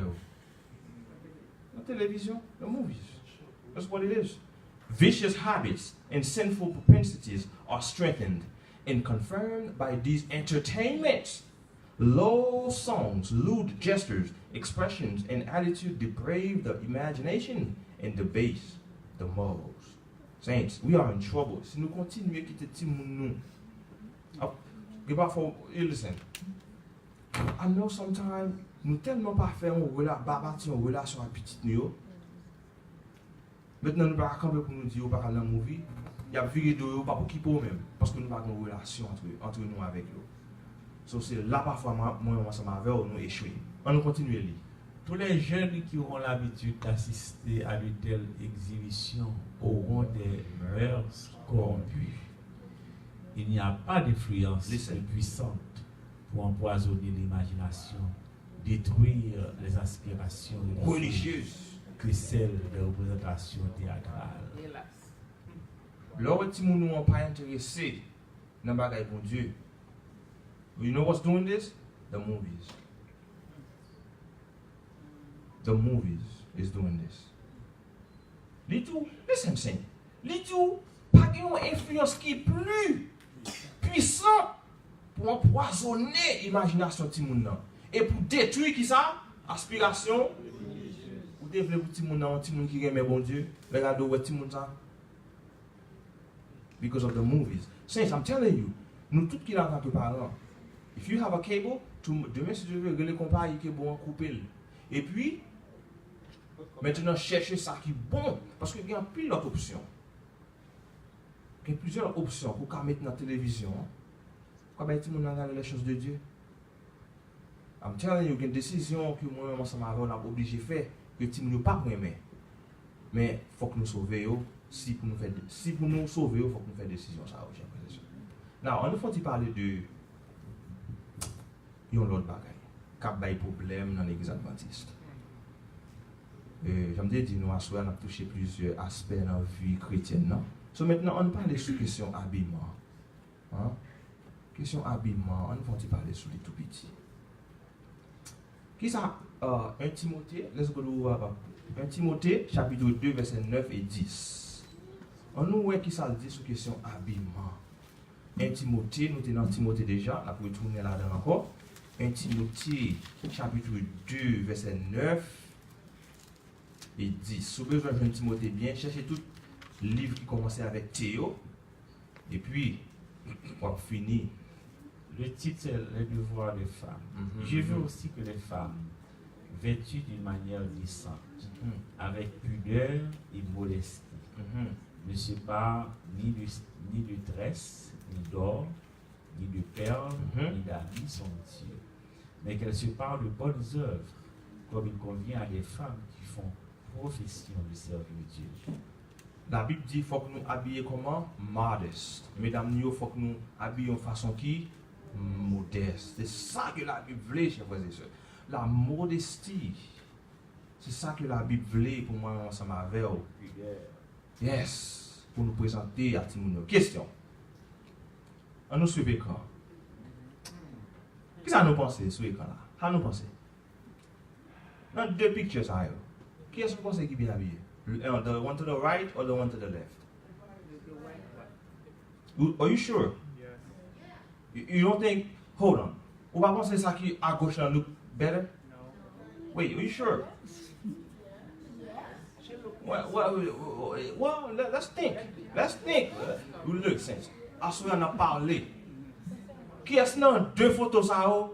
la télévision, the movies. That's what it is. Vicious habits and sinful propensities are strengthened and confirmed by these entertainments. Low songs, lewd gestures, expressions, and attitude deprave the imagination and debase the morals. Saints, we are in trouble. Si nous continuons à quitter nous, listen. I know sometimes nous tellement pas faire une relation avec petite nous. Maintenant nous pas camper pour nous dire pas dans movie, il y a viré de pas pour qui pour même parce que nous pas une relation entre nous avec eux. So c'est là parfois moi ensemble avec nous échouer. On continue lire. Tous les jeunes qui auront l'habitude d'assister à de telles exhibitions auront des mœurs corrompues. Il n'y a pas d'influence puissante pour empoisonner l'imagination, détruire les aspirations religieuses que celles de représentation théâtrale. Lorsque nous ne sommes pas intéressés dans le bagage pour Dieu, you know what's doing this? The movies. The movies is doing this. Listen, Saint. Litou, pas une influence qui est plus puissante pour empoisonner l'imagination de Timoun. Et pour détruire qui ça? Aspiration. Pour développer Timoun qui aime bon Dieu. Regardez où est Timoun ça. Because of the movies. Saints, I'm telling you, nous tous qui l'avons que parents. If you have a cable, demain si tu veux regarder comparer qui est bon couper. Et puis maintenant chercher ça qui est bon parce qu'il y a plusieurs options. Il y a plusieurs options pour mettre dans la télévision. Comment tu regarder les choses de Dieu? I'm telling you, il y a une décision que moi ensemble avec on a obligé de faire que tu ne pas aimer. Mais il faut que nous sauvions. Si pour nous sauver, il faut que nous fassions des décisions ça. Now, on faut parler de yon l'autre bagaille, cap bay problème dans l'église adventiste. J'aime dire nous on a touché plusieurs aspects dans la vie chrétienne non. So maintenant on parle sur question habillement. Hein? Question habillement, on va parler sur les tout petits. Qui ça 1 Timothée, let's go to 1 Timothée chapitre 2 verset 9 et 10. On nous voit qui ça dit sur question habillement. 1 Timothée, nous sommes dans Timothée déjà, là pour retourner là-dedans encore. 1 Timothée, chapitre 2, verset 9 et 10. Si vous avez besoin de Timothée bien, cherchez tout livre qui commence avec Théo. Et puis, on va finir. Le titre, c'est Les devoirs des femmes. Je veux aussi que les femmes, vêtues d'une manière décente, avec pudeur et modestie, ne se parent ni de tresse, ni d'or, ni de perles, ni d'habits somptueux, mais qu'elles se parlent de bonnes œuvres, comme il convient à des femmes qui font profession de servir Dieu. La Bible dit qu'il faut que nous habiller comment? Modeste. Mesdames, il faut que nous habillons de façon qui? Modeste. C'est ça que la Bible veut, chers frères et sœurs. La modestie. C'est ça que la Bible veut pour moi ensemble avec vous. Yes. Pour nous présenter à Timoun. Question. On nous suit quand? Qu'est-ce que nous pensons sur l'écran là? Qu'est-ce que nous pensons? Dans deux pictures ça. Qui est-ce que vous pensez qui est bien habillé? The one to the right or the one to the left? Are you sure? Yes. You don't think? Hold on. Ou pas penser ça qui à gauche là look better? No. Wait, are you sure? Well, let's think. Let's think. Look, sense. Assoyez on a parlé. Qui est-ce dans deux photos ça?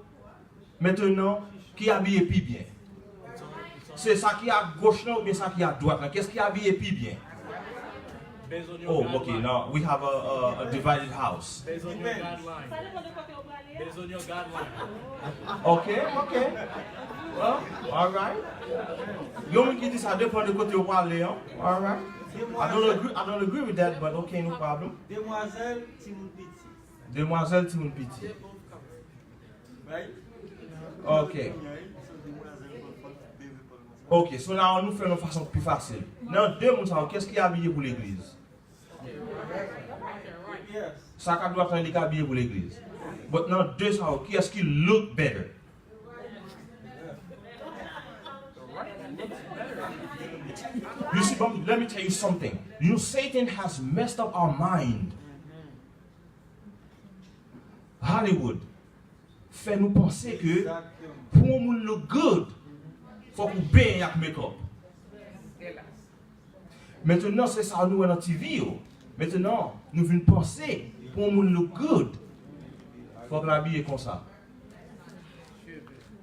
Maintenant, qui est habillé plus bien? c'est ça qui est à gauche là ou bien ça qui est à droite là? Qu'est-ce qui est habillé plus bien? Oh, okay, now we have a divided house. Based on your guideline. Ça dépend de côté au aller. Based on your guideline. Okay. Well, all right. Yo, qui dit ça dépend de côté où aller, hein? All right. I don't agree with that, but okay, no problem. Demoiselle Timon Petit. Demoiselle Timon Petit. Right? Okay. Ok, so là, on nous fait une façon plus facile. Dans deux mondes, qu'est-ce qui est habillé pour l'église? Yes. Ça qui doit être habillé pour l'église. But dans deux mondes, qui est-ce qui look better? You see, but let me tell you something. You know, Satan has messed up our mind. Hollywood fait nous penser que pour nous look good, faut qu'on bien avec make-up. Maintenant, c'est ça nous dans la TV. Maintenant, nous venons penser pour nous look good, faut qu'on l'habille comme ça.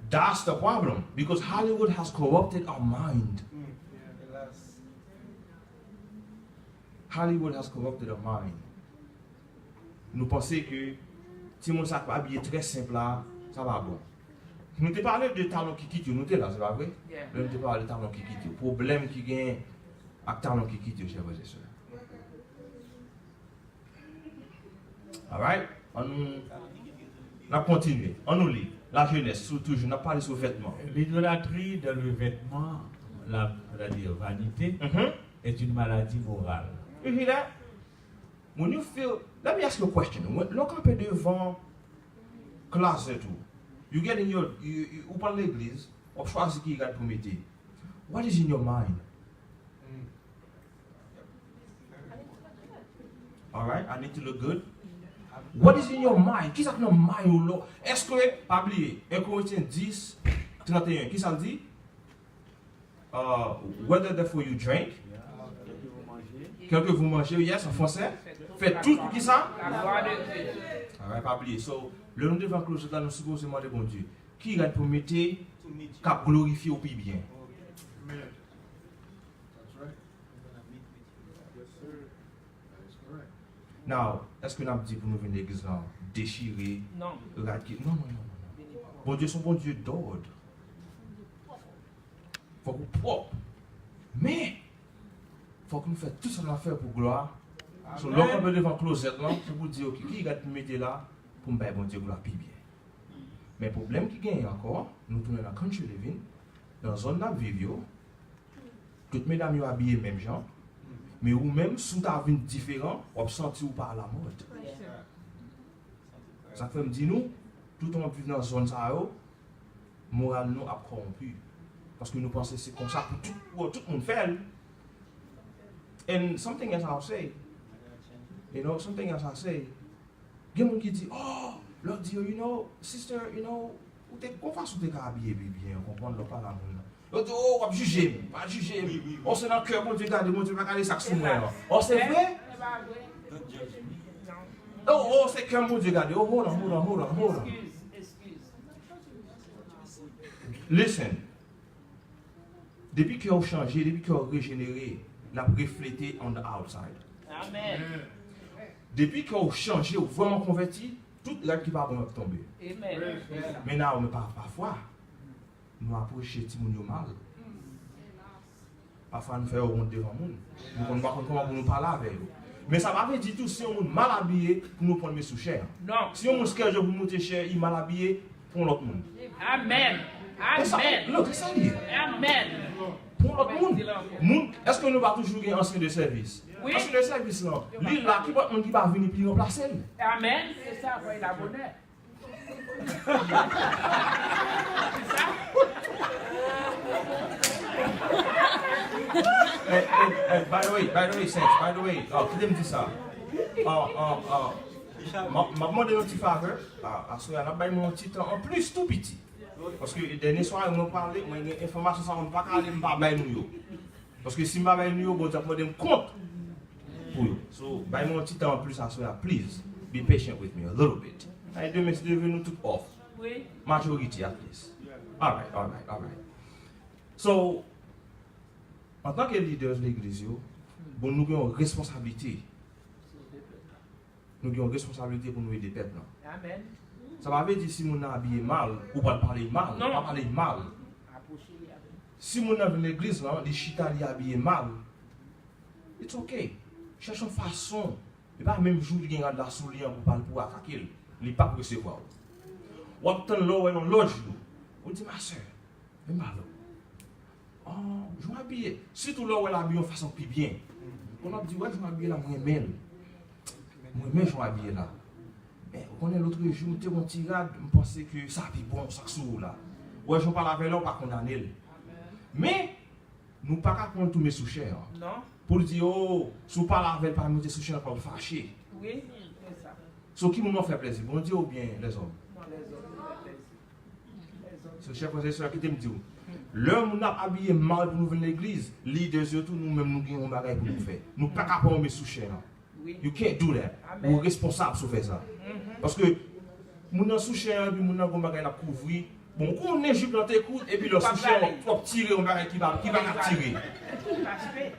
That's the problem because Hollywood has corrupted our mind. Hollywood has corrupted our mind. Nous pensons que si mon sac habillé très simple là, ça va bon. Nous te parlé de talons qui quittent, nous te là, c'est pas vrai? Nous te parlé de talons qui quittent. Problème qui gagne avec talons qui quittent, chers frères et sœurs. Alright? On continue. On nous lit. La jeunesse, toujours, on a parlé sur le vêtement. L'idolâtrie dans le vêtement, c'est-à-dire vanité, est une maladie morale. You hear that? When you feel, let me ask you a question. Look up devant closet tout. You get in your, ou par l'église, ou choisi qui regarde pour mettre. What is in your mind? All right, I need to look good. What is in your mind? Qui ça dans mind ou là? Est-ce que, pas oublier, 1 Corinthiens 10, 31, qui ça le dit? Whether therefore you drink, quel que vous mangez, yes, en français, faites tout pour qui ça? All right, pas oublier. So, le nom devant cloche, nous supposons demander bon Dieu. Qui regarde pour mettre, cap glorifier au plus bien? Amen. That's right. Yes, sir. That is correct. Now, est-ce que nous avons dit pour nous venir à l'église là, déchirer, Non. regarder? Non. Bon Dieu, son bon Dieu d'ordre. Faut qu'on propre. Mais, faut que nous fassions tout ce qu'on a fait pour gloire. Sur l'autre peu devant closet là, c'est pour dire, ok, qui va te mettre là pour me faire bon Dieu gloire plus bien. Mais le problème qui gagne encore, nous tournons dans country living, dans la zone de vivre, toutes mesdames sont habillées même genre, mais ou même sous ta vie différent, on senti ou par la mode. Ça fait me dire nous, tout le monde vit dans la zone ça, moral nous a corrompu. Parce que nous pensons que c'est comme ça pour tout le monde faire. And something else I'll say, something else I'll say, il y a des gens qui disent, oh, leur dit, sister, ou t'es qu'on fasse ou t'es habillé bien, on comprend pas la monde. Leur dit, oh, on va juger, pas juger. On se dans le cœur, mon Dieu, regardez, mon Dieu, va regarder ça sous moi. Oh, c'est vrai? Oh, c'est que mon Dieu, regardez. Oh, hold on. Listen. Depuis qu'ils ont changé, depuis qu'ils ont régénéré, l'a reflété on the outside. Amen. Depuis qu'ils ont changé, ou vraiment converti, toute la qui va tomber. Amen. Mais là, on parfois, nous approchons les gens mal. Parfois, nous faisons honte devant nous. Nous ne savons pas comment nous parler avec eux. Mais ça va pas dire tout si on est mal habillé pour nous prendre sous cher. Non. Si on est scared pour monter cher, il est mal habillé pour l'autre monde. Amen. Amen. Look, c'est ça lié. Amen. Pour l'autre monde. Est-ce que nous va toujours gagner un ancien de service? Oui. Ancien de service là. Lui là, qui va qui va venir puis remplacer lui. Amen. C'est ça, pour la bonheur. By the way, Saints, qui me dit ça? Ma demande un petit faveur, à ce moment-là, on a un petit temps en plus tout petit. Parce que le dernier soir, on a parlé, on a une information, ça ne va pas aller, on va nous. Parce que si je vais nous, on va me compte. So, buy me un petit temps en plus à ce moment-là, please, be patient with me a little bit. Et demain, c'est devenu tout off. Oui. Majority at least. All right. So, en tant que leader de l'église, bon, nous avons une responsabilité. Nous avons une responsabilité pour nous aider les peuples. Amen. Ça va veut dire si nous avons habillé mal, ou pas parler mal, Non. pas parler mal. Approchez-les avec. Si nous avons l'église, là, les chita li habillé mal, it's okay. Cherchons façon. Et pas même jour il y a de la soulier pour parler pour attaquer, il pas pour recevoir. Ou attend là ou on loge nous. On dit ma soeur, mais mal. Oh, je m'habille. Surtout là où elle habille en façon plus bien. On a dit ouais, je m'habille là moi même. Moi même je m'habille là. Mais on est l'autre jour, j'étais en tirade, je pensais que ça puis bon, ça sous là. Ouais, je parle avec là, pas condamner. Mais nous pas qu'à prendre tous mes sous-chers. Non? Pour dire oh, si vous parlez avec pas mes sous-chers pour fâcher. Oui, c'est ça. So qui nous fait plaisir, bon Dieu ou bien les hommes. Non, les autres, les autres. C'est chers frères et sœurs qui t'aiment dire. L'homme nous a habillé mal pour nous venir à l'église, leaders surtout nous-mêmes nous avons un bagage pour nous faire. Nous pas qu'à prendre mes sous-chers. Oui. You can't do that. Amen. Vous êtes responsable sur faire ça. Parce que mon en sous-chère puis mon en bagage à couvrir. Bon, on est jupe dans tes coudes et puis le sous-chère on tirer un bagage qui va tirer. Parfait.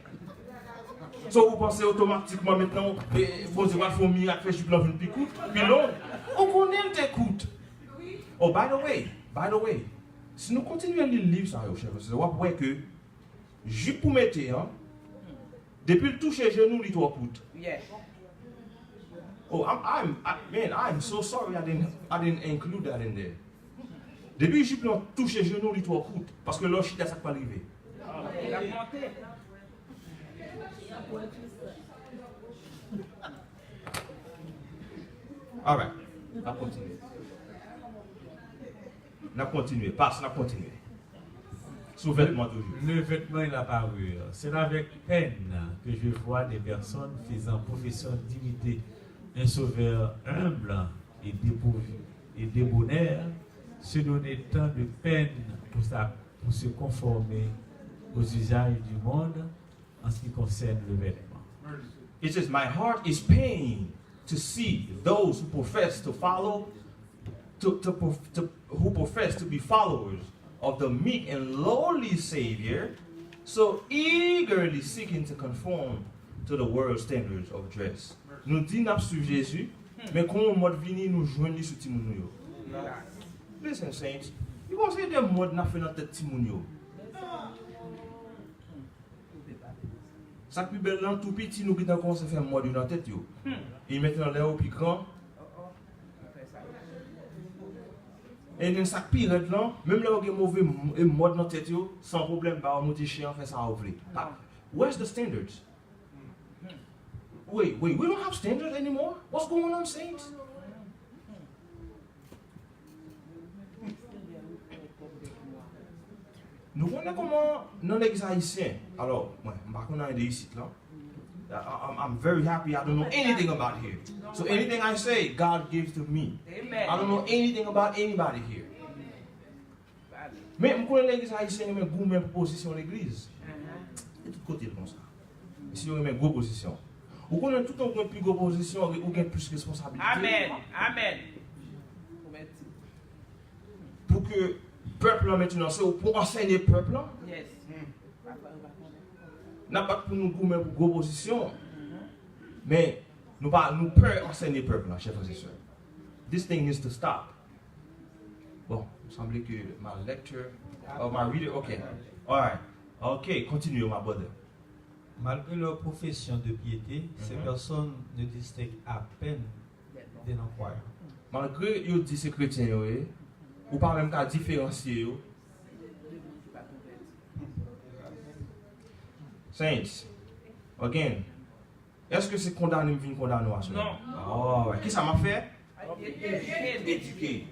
So vous pensez automatiquement maintenant vous dire faut miracle faire jupe dans une picoute puis non, on connaît tes coudes. Oh by the way, si nous continuons à lire le livre ça chef, c'est voir que jupe pour mettre hein. Depuis le toucher genou il doit coude. Yeah. Oh, I'm so sorry I didn't include that in there. Depuis que j'ai touché les genoux, il doit coûter. Parce que là, je suis ça pas arrivé. Il a monté. All right. On va continuer. Passe, on va continuer. Sous vêtement toujours. Le vêtement et la parure. C'est avec peine que je vois des personnes faisant profession d'imiter un sauveur humble et débonnaire se donner tant de peine pour se conformer aux usages du monde en ce qui concerne le vêtement. It says, my heart is pained to see those who profess to follow, who profess to be followers of the meek and lowly Savior, so eagerly seeking to conform to the world's standards of dress. Nous disons sur Jésus, mais comment mode vini nous joindre sur Timoun yo. Listen, saints, you gonna say them mode n'a fait dans tête Timoun yo. Ça plus belle là tout petit nous qui dans commencer faire mode dans tête yo. Et maintenant là au plus grand. Et dans ça pire là, même là où il y a mauvais mode dans tête yo, sans problème bah on dit chien fait ça à ouvrir. Where's the standards? Wait, we don't have standards anymore? What's going on, saints? Nous connaissons comment dans l'église haïtienne. Alors, moi, je ne sais pas ici là. I'm very happy I don't know anything about here. So anything I say, God gives to me. Amen. I don't know anything about anybody here. Mais je connais l'église haïtienne, mais vous même position de l'église. Et tout côté comme ça. Si vous avez une grosse position. Vous connaissez tout le monde plus grosse position, vous avez plus de responsabilité. Amen. Amen. Pour que le peuple maintenant, c'est pour enseigner le peuple. Yes. N'a pas pour nous pour une grosse position. Mais nous pouvons enseigner le peuple, chers frères et sœurs. This thing needs to stop. Bon, il semble que ma lecture, ma reader, ok. Alright. Ok, continue, my brother. Malgré leur profession de piété, ces personnes ne distinguent à peine des non-croyants. Malgré qu'ils disent que c'est chrétien, ou pas même qu'à différencier. Saints, again, est-ce que c'est condamné ou vient condamné à cela? Non. Oh, ouais. Qui ça m'a fait? Éduquer.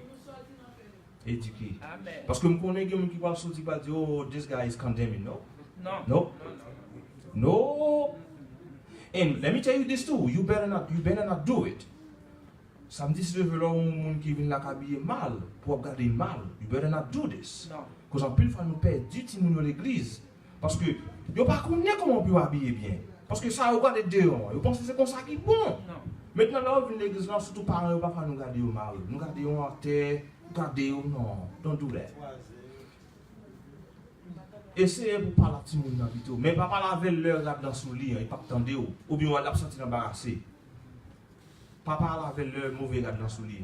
Éduquer. Amen. Parce que je connais des gens qui parlent sortir et dire, oh, this guy is condemning. No. Non. No. No. And let me tell you this too. You better not do it. Samedi, si vous voulez un monde qui vient la habiller mal, pour regarder mal, you better not do this. Non. Parce qu'en plus, il faut nous perdre du temps dans l'église. Parce que, vous ne connaissez pas comment on peut habiller bien. Parce que ça, vous regardez dehors. Vous pensez que c'est comme ça qui est bon. Non. Maintenant, là, vous venez à l'église, surtout parents, vous ne pouvez pas nous garder mal. Nous garder en terre, garder, non. Don't do that. essayez pour parler à tout le monde dans le mais pas parler avec leur dans son lit, il pas attendre ou bien on l'a senti embarrassé. Pas parler avec leur mauvais gars dans son lit.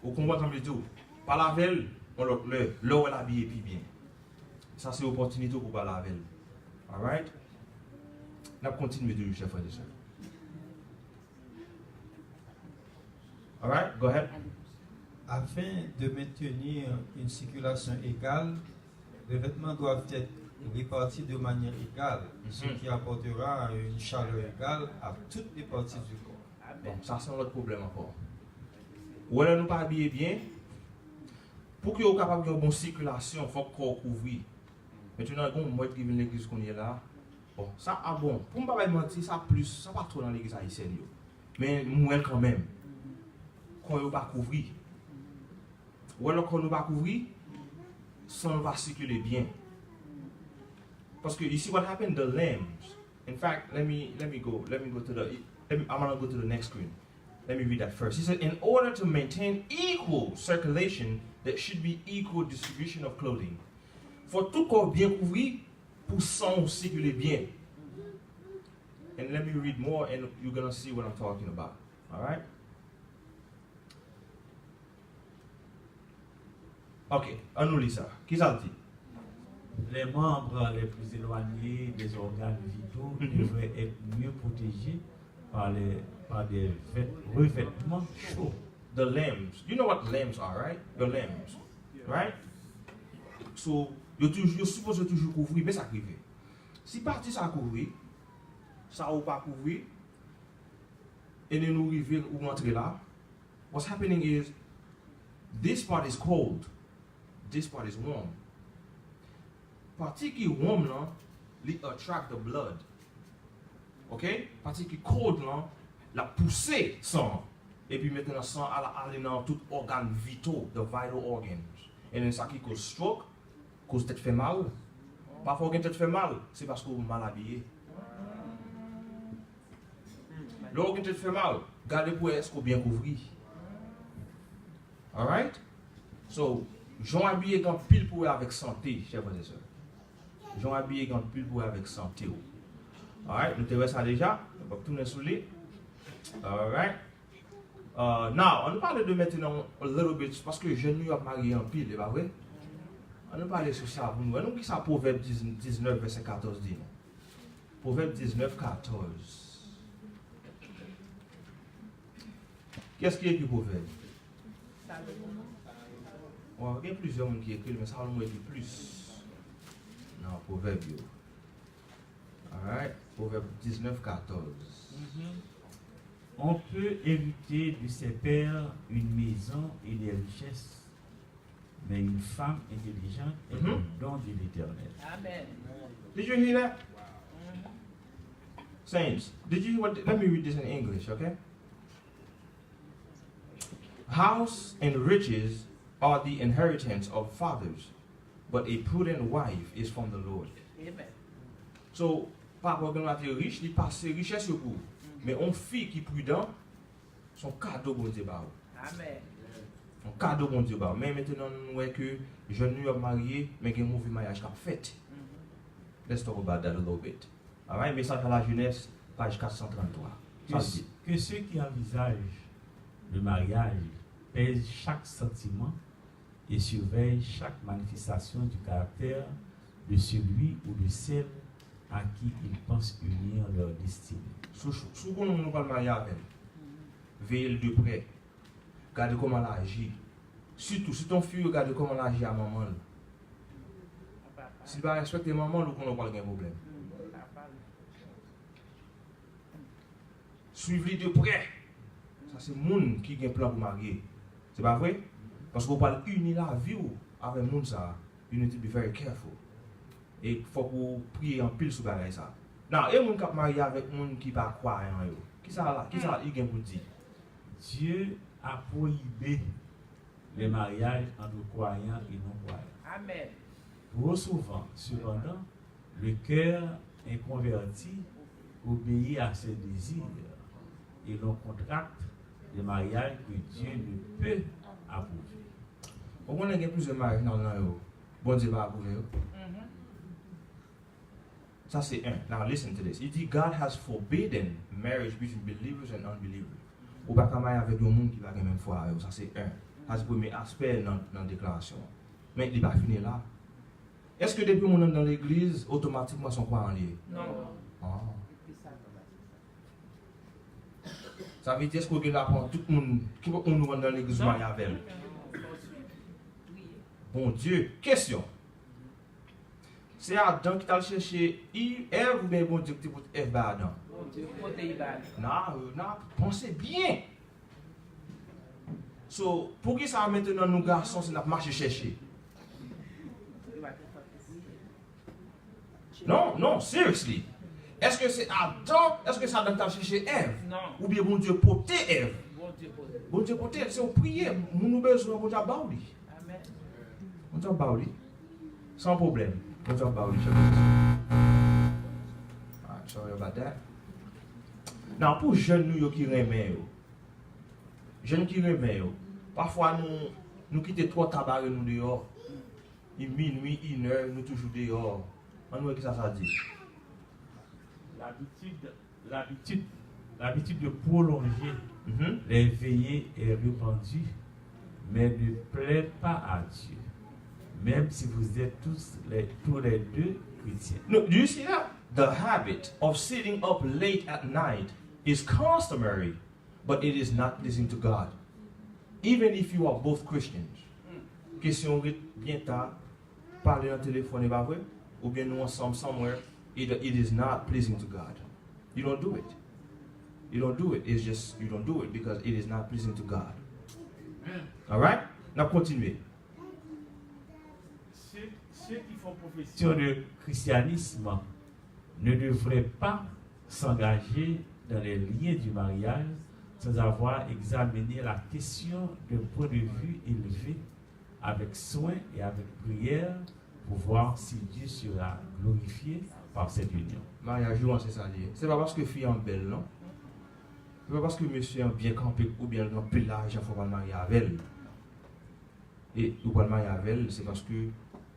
Vous comprenez comme je dis? Parler avec elle, on l'autre l'habiller puis bien. Ça c'est opportunité pour parler avec elle. Alright? On continue de chef frère et sœur. Alright, go ahead. Afin de maintenir une circulation égale, les vêtements doivent être répartis de manière égale, ce qui apportera une chaleur égale à toutes les parties du corps. Bon, ça c'est un autre problème encore. Ou alors nous pas habiller bien, pour que vous capable d'avoir une bonne circulation, il faut que vous couvrir. Maintenant, bon, moi qui viens de l'église qu'on est là, bon, ça a bon. Pour ne pas mentir, ça plus, ça pas trop dans l'église haïtienne. Mais moi quand même, quand vous pas couvrir. Ou alors quand nous pas couvrir, ça ne va circuler bien. Parce que you see what happened, the lambs. In fact, let me go to the, I'm gonna go to the next screen. Let me read that first. He said, in order to maintain equal circulation, there should be equal distribution of clothing. Faut tout corps bien couvert pour sang circuler bien. And let me read more and you're gonna see what I'm talking about. Alright? Ok, on nous lit ça. Qui ça dit? Les membres les plus éloignés des organes vitaux devraient être mieux protégés par des revêtements chauds. The limbs. You know what limbs are, right? The limbs. Right? So, you're supposed to toujours couvrir, mais ça arrive. Si partie ça couvrir, ça ou pas couvrir, et nous arrivons ou rentrer là, what's happening is, this part is cold, this part is warm. Partie qui warm là, it attract the blood. Ok? Partie qui cold là, la pousser sang. Et puis maintenant sang aller dans tout organe vitaux, the vital organs. Et then ça qui cause stroke, cause tête fait mal. Parfois quand tête fait mal, c'est parce que vous mal habillé. L'organe tête fait mal, gardez pour est-ce que bien couvert. Alright? So, j'en habillé quand pile pour avec santé, chers frères et sœurs. J'en habillé quand pile pour avec santé. Alright, nous te ça déjà, on va tourner sur lui. Alright. Now, on nous parle de maintenant a little bit, parce que je New York marié en pile, c'est pas vrai? On nous parle sur ça pour nous. On nous dit ça Proverbe 19, verset 14 dit. Proverbe 19, 14. Qu'est-ce qui est écrit Proverbe? Bon, il y a plusieurs gens qui écrivent, mais ça va nous écrit plus. Non, Proverbe. Alright, Proverbe 19, 14. On peut hériter de ses pères une maison et des richesses, mais une femme intelligente est le don de l'Éternel. Amen. Did you hear that? Saints, did you hear what? Let me read this in English, okay? House and riches are the inheritance of fathers, but a prudent wife is from the Lord. Amen. So, papa qui est riche, il passe ses richesses pour vous. Mais une fille qui est prudente, son cadeau bon Dieu ba. Amen. Son cadeau bon Dieu ba. Mais maintenant nous voyons que jeune New York marié, mais qu'il y a un mauvais mariage qui a fait. Let's talk about that a little bit. Alright, message à la jeunesse, page 433. Que ceux qui envisagent le mariage pèsent chaque sentiment et surveillent chaque manifestation du caractère de celui ou de celle à qui ils pensent unir leur destinée. Si vous ne pas marier avec elle, veillez de près. Regardez comment elle agit. Surtout, si ton fils regarde comment elle agit à maman. S'il va respecter maman, nous n'avons pas de problème. Suivez de près. Ça, c'est le monde qui a un plan pour marier. C'est pas vrai? Parce qu'on parle unir la vie avec le monde, ça. You need to be very careful. Et il faut que prier en pile sur ça. Non, et moun kap marié avec moun qui pas croyant yo. Qui ça là? Qui ça il gen pour dire? Dieu a prohibé les mariages entre croyants et non-croyants. Amen. Trop souvent, cependant, le cœur inconverti obéit à ses désirs et l'on contracte des mariages que Dieu ne peut approuver. On a plusieurs mariages dans yo. Bon Dieu va approuver. Ça c'est un. Now listen to this. Il dit God has forbidden marriage between believers and unbelievers. Ou pas comme avec un monde qui va même foi. Ça c'est un. Ça c'est le premier aspect dans la déclaration. Mais il va finir là. Est-ce que depuis mon dans l'église, automatiquement son quoi en lié? Non. Ah. Ça veut dire est-ce qu'on apprend tout le monde qui va nous rendre dans l'église marié avec? Bon Dieu, question. C'est Adam qui t'a cherché Ève ou bien bon Dieu qui t'a pour Ève à Adam? Bon Dieu, côté Iban. Non, pensez bien. So, pour qui ça maintenant nous garçons, c'est notre marché chercher? Non, seriously. Est-ce que c'est Adam? Est-ce que c'est Adam qui t'a cherché Ève? Non. Ou bien bon Dieu porter Ève? Bon Dieu, côté. Bon Dieu porter, c'est au prier. Nous besoin bon Dieu baouli. Amen. Bon Dieu baouli. Sans problème. Bon Dieu baouli. Alright, sorry about that. Now, pour jeunes nous qui remet yo. Jeunes qui remet yo. Parfois nous quittons trop tabac nous dehors. Il minuit, 1h, nous toujours dehors. On nous qu'est-ce que ça dit? L'habitude de prolonger les veillées est répandue, mais ne plaît pas à Dieu, même si vous êtes tous les deux chrétiens. No, do you see that? The habit of sitting up late at night is customary, but it is not pleasing to God. Even if you are both Christians. Question bien tard, parler au téléphone, pas vrai? Ou bien nous ensemble somewhere, it is not pleasing to God. You don't do it. You don't do it. It's just, you don't do it because it is not pleasing to God. Alright? Now continue. Ceux qui font profession de christianisme ne devraient pas s'engager dans les liens du mariage sans avoir examiné la question d'un point de vue élevé, avec soin et avec prière, pour voir si Dieu sera glorifié par cette union. Mariage, c'est ça lié. C'est pas parce que fille est belle, non? C'est pas parce que monsieur est bien campé ou bien dans plus large, il faut pas le marier avec elle. Et ou pas le marier avec elle, c'est parce que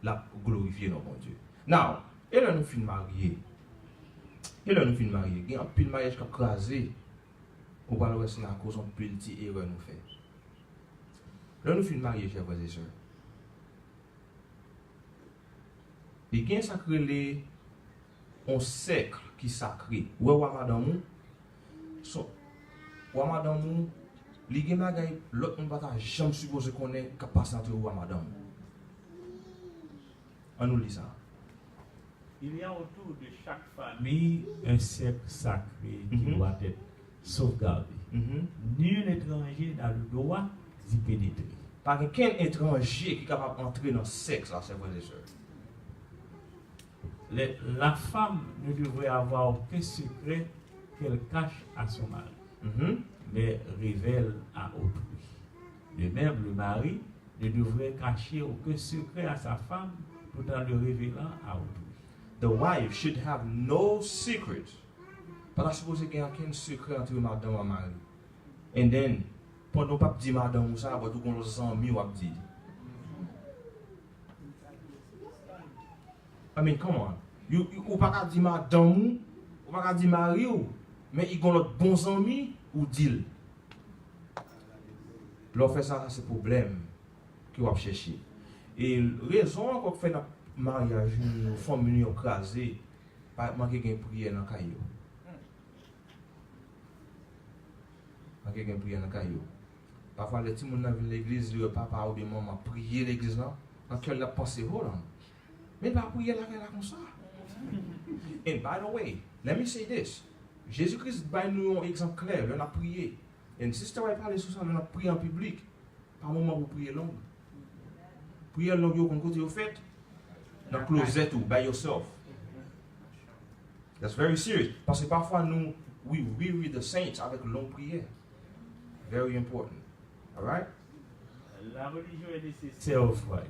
la glorifier non bon Dieu. Now, et là nous fin marier. Et là nous fin marier. Il y a un pile mariage qui a crasé. Ou pas le c'est à cause de petite erreur nous fait. Là nous fin marier, chers frères et sœurs. Et il y a un sacré un cercle qui sacré. Ouais, madame, madame, les gens bagay l'autre ne pas jamais supposé qu'on est capacité entre ou madame. On nous lit ça. Il y a autour de chaque famille un cercle sacré qui doit être sauvegardé. Nul étranger n'a le droit d'y pénétrer. Pas qu'un étranger qui est capable d'entrer dans le sexe, là, c'est vrai et sœurs. La femme ne devrait avoir aucun secret qu'elle cache à son mari, mais révèle à autrui. De même, le mari ne devrait cacher aucun secret à sa femme tout en le révélant à autrui. The wife should have no secret. Pas supposé qu'il y ait aucun secret entre madame et mari. And then, pendant pas dire madame ou ça, va tout qu'on s'en mis ou dit. I mean, come on. Ou pas dire madame ou pas dire mari ou, mais il y a notre bons amis ou deal. L'on fait ça, c'est problème qui va chercher. Et raison qu'on fait notre mariage, une famille écrasée, pas manquer de prière dans le caillou. Manquer de prière dans le caillou. Parfois, les petits gens viennent à l'église, le papa ou bien maman prier l'église là, dans quel la pensée volant. Mais pas prier là comme ça. And by the way, let me say this. Jésus-Christ va nous un exemple clair, on a prié. Et si tu vas parler sur ça, on a prié en public. Par moment, vous priez long. Priez long, vous avez côté au fait. Dans le closet ou by yourself. That's very serious. Parce que parfois, nous, we read the saints avec longue prière. Very important. Alright? La religion est nécessaire au foyer.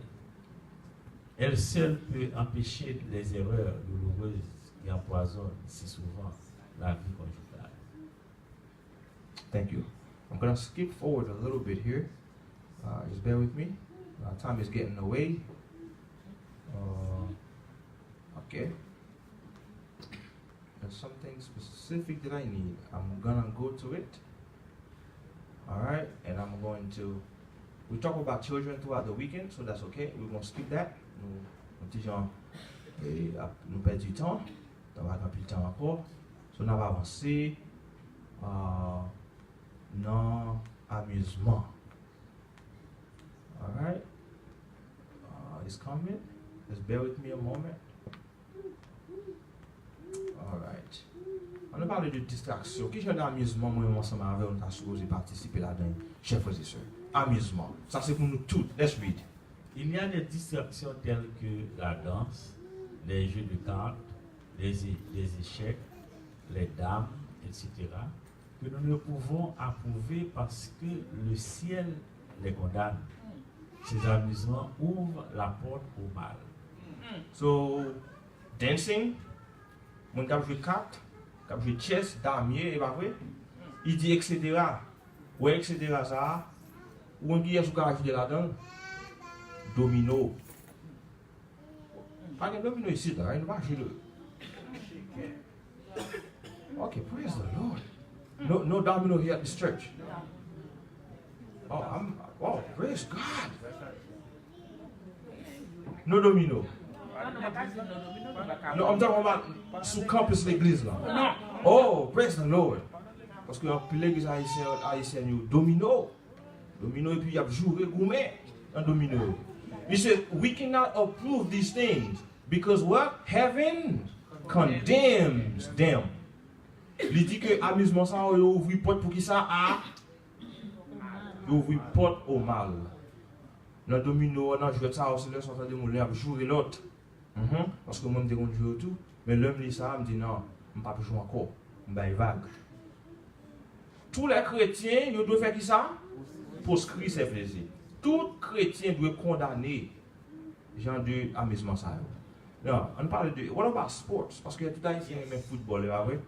Elle seule peut empêcher les erreurs douloureuses qui empoisonnent si souvent la vie conjugale. Thank you. I'm going to skip forward a little bit here. Just bear with me. Time is getting away. Okay. There's something specific that I need. I'm gonna go to it. Alright, and I'm going to. We talk about children throughout the weekend, so that's okay. We're gonna skip that. Nous perdons du temps. On va pas plus de temps encore. So, on va avancer dans amusement. Alright. It's coming. Just bear with me a moment. Alright. On a parlé de distraction. Qui genre d'amusement, moi, ensemble avec on a supposé participer là-dedans, chers frères et sœurs. Amusement. Ça, c'est pour nous tous. Let's read. Il y a des distractions telles que la danse, les jeux de cartes, les échecs, les dames, etc., que nous ne pouvons approuver parce que le ciel les condamne. Ces amusements ouvrent la porte au mal. So, dancing, mon cap jouer carte, cap jouer chess, damier, et pas vrai? Il dit etc. Ouais, etc. ça. Ou on dit est-ce qu'on ajouter là-dedans? Domino. Pas de domino ici, là, il ne va pas jouer. Okay, praise the Lord. No domino here at this church. Oh, praise God. No domino. No, I'm talking about sous campus l'église là. Oh, praise the Lord. Parce que l'église haïtienne, domino. Domino et puis il y a joué gourmet en domino. He said, we cannot approve these things because what? Heaven condemns them. Il dit que amusement ça, il ouvre porte pour qui ça a? Il ouvre porte au mal. Dans domino, on a joué ça, c'est là, on a démoulé, on a joué l'autre. Parce que moi, je me joue tout. Mais l'homme dit ça, me dit non, je ne peux pas jouer encore. Je vais vague. Tous les chrétiens, ils doivent faire qui ça? Proscrire ses plaisirs. Tout chrétien doit condamner genre de amusement ça. Non, on parle de. What about sports? Parce que tout haïtien aime football, là, oui.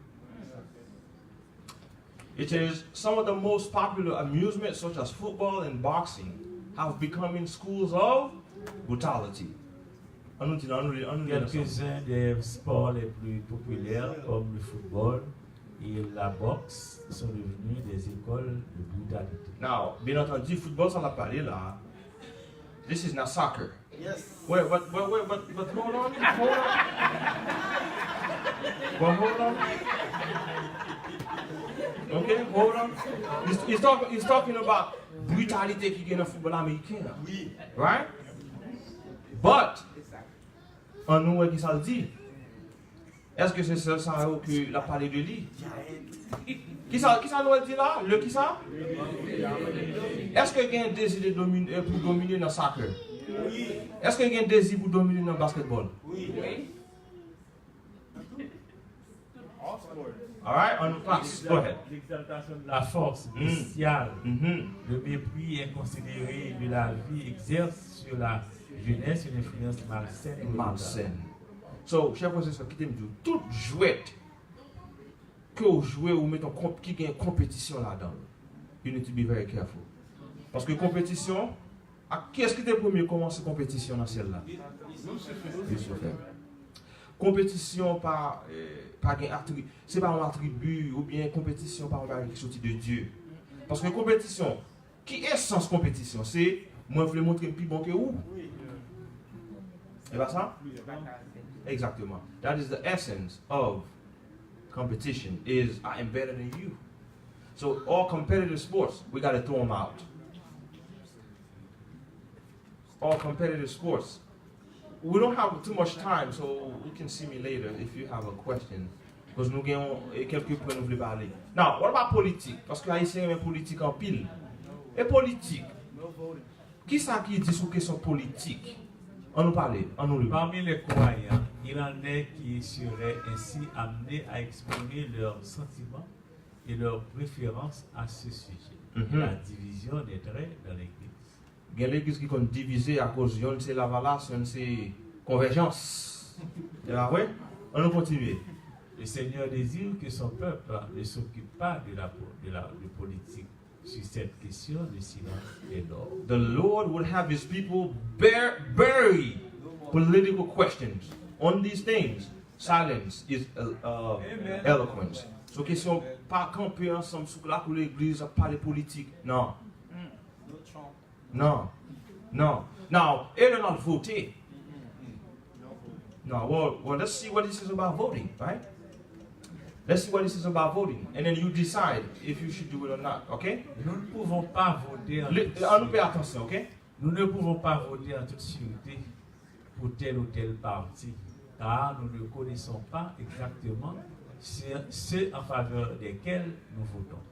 It is some of the most popular amusements, such as football and boxing, have become in schools of brutality. Quelques-uns des sports les plus populaires, comme le football et la boxe, sont devenus des écoles de brutalité. Now, bien entendu, football, ça l'a parlé là. This is not soccer. Yes. Wait, but hold on. Well, hold on. Okay, hold on. He's talking about brutality qui gagne au football américain. Oui. Right? But, on nous qui ça le dit. Est-ce que c'est ça que la parlé de lui? Qui ça nous dit là? Le qui ça? Est-ce que il y a un désir de dominer, pour dominer dans le soccer? Oui. Est-ce qu'il y a un désir pour dominer dans le basketball? Oui. Alright, on passe. Go ahead. L'exaltation de la force bestiale, le mépris inconsidéré de la vie exerce sur la jeunesse une influence malsaine. Malsaine. So, chers frères et sœurs, qui dit, toute jouette que vous jouez ou mettez qui gagne compétition là-dedans, you need to be very careful. Parce que compétition, qui est-ce qui était le premier à commencer compétition dans celle-là? Lucifer. Compétition par c'est pas un attribut ou bien compétition par quelque chose de Dieu. Parce que compétition, qui est sens compétition? C'est moi je voulais montrer plus bon que vous. C'est pas ça? Exactement. That is the essence of competition. Is I am better than you. So all competitive sports, we got to throw them out. All competitive sports. We don't have too much time, so you can see me later if you have a question. Because nous avons quelques points nous voulons parler. Now, what about politique? Parce que Haïtien aime politique en pile. Et politique? Qui ça qui dit sur question politique? On nous parle, on nous le parle. Parmi les croyants, il en est qui seraient ainsi amenés à exprimer leurs sentiments et leurs préférences à ce sujet. La division des traits dans l'Église. Il y a l'église qui est divisée à cause de c'est la valence, c'est convergence. C'est vrai? On nous continue. Le Seigneur désire que son peuple ne s'occupe pas de politique. Sur cette question, le silence est l'or. The Lord would have his people bury political questions. on these things, silence is eloquence. So question pas camper ensemble sous la pour l'église parler politique. Non. No Trump. Non. Non. Now, elle a not voté. No, well, let's see what this is about voting, right? Let's see what this is about voting. And then you decide if you should do it or not, okay? Nous ne pouvons pas voter en toute On nous sûreté. pay attention, okay? Nous ne pouvons pas voter en toute sûreté pour tel ou tel parti, car nous ne connaissons pas exactement ceux en faveur desquels nous votons.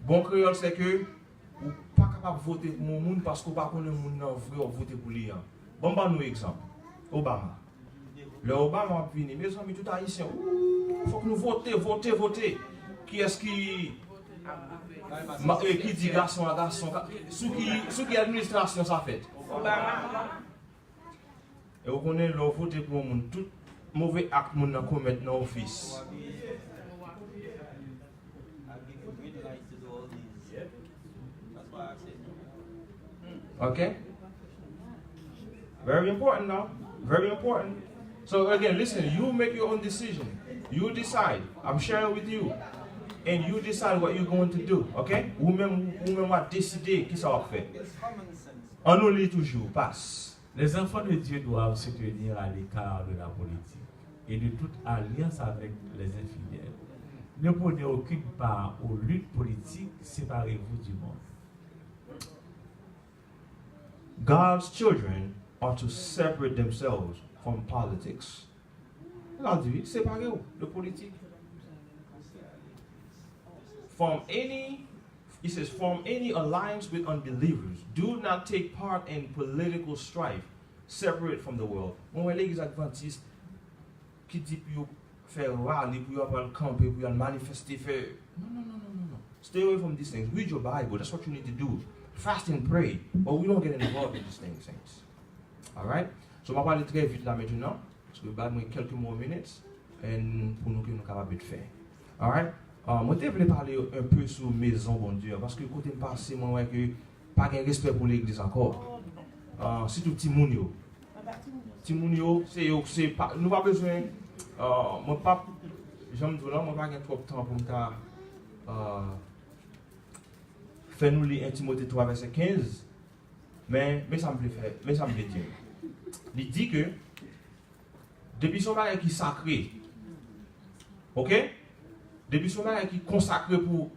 Bon créole, c'est que ou pas capable de voter pour mon monde parce qu'on pas connaît mon nom vrai ou voter pour lui. Bon, bah, nous exemple. Obama. Le Obama a venu, mes amis, tout haïtiens, il faut que nous voter. Qui est-ce qui dit garçon à garçon? Sous qui administration ça fait? Et vous connaissez, le voter pour mon tout mauvais acte mon a commettre dans l'office. I give you green light to do all these. That's why I said no. Okay? Very important now. Very important. So again, listen, you make your own decision. You decide. I'm sharing with you. And you decide what you're going to do. Okay? Vous-même va décider qui ça va faire. It's common sense. On nous lit toujours. Passe. Les enfants de Dieu doivent se tenir à l'écart de la politique et de toute alliance avec les infidèles. Ne prenez aucune part aux luttes politiques, séparez-vous du monde. God's children are to separate themselves from politics. Il a dit, séparez-vous de politique. He says, from any alliance with unbelievers. Do not take part in political strife, separate from the world. Moi, l'église adventiste, qui dit pour faire rally, pour aller camper, pour aller manifester, faire. No. Stay away from these things. Read your Bible. That's what you need to do. Fast and pray. But we don't get involved in these things, saints. Alright? So, je vais parler très vite là maintenant. Parce que je vais quelques more minutes. Et pour nous que nous sommes capables de faire. Alright? Moi, je voulais parler un peu sur maison, bon Dieu. Parce que côté passé, moi, ouais, que pas de respect pour l'église encore. Surtout petit moun yo. Petit moun yo, c'est pas. Nous pas besoin. Moi, pas. J'aime dire là, moi, pas trop de temps pour me faire nous lire 1 Timothée 3, verset 15. Mais ça me plaît faire. Mais ça me plaît dire. Il dit que depuis son bagage qui est sacré, ok? Depuis son bagage qui est consacré pour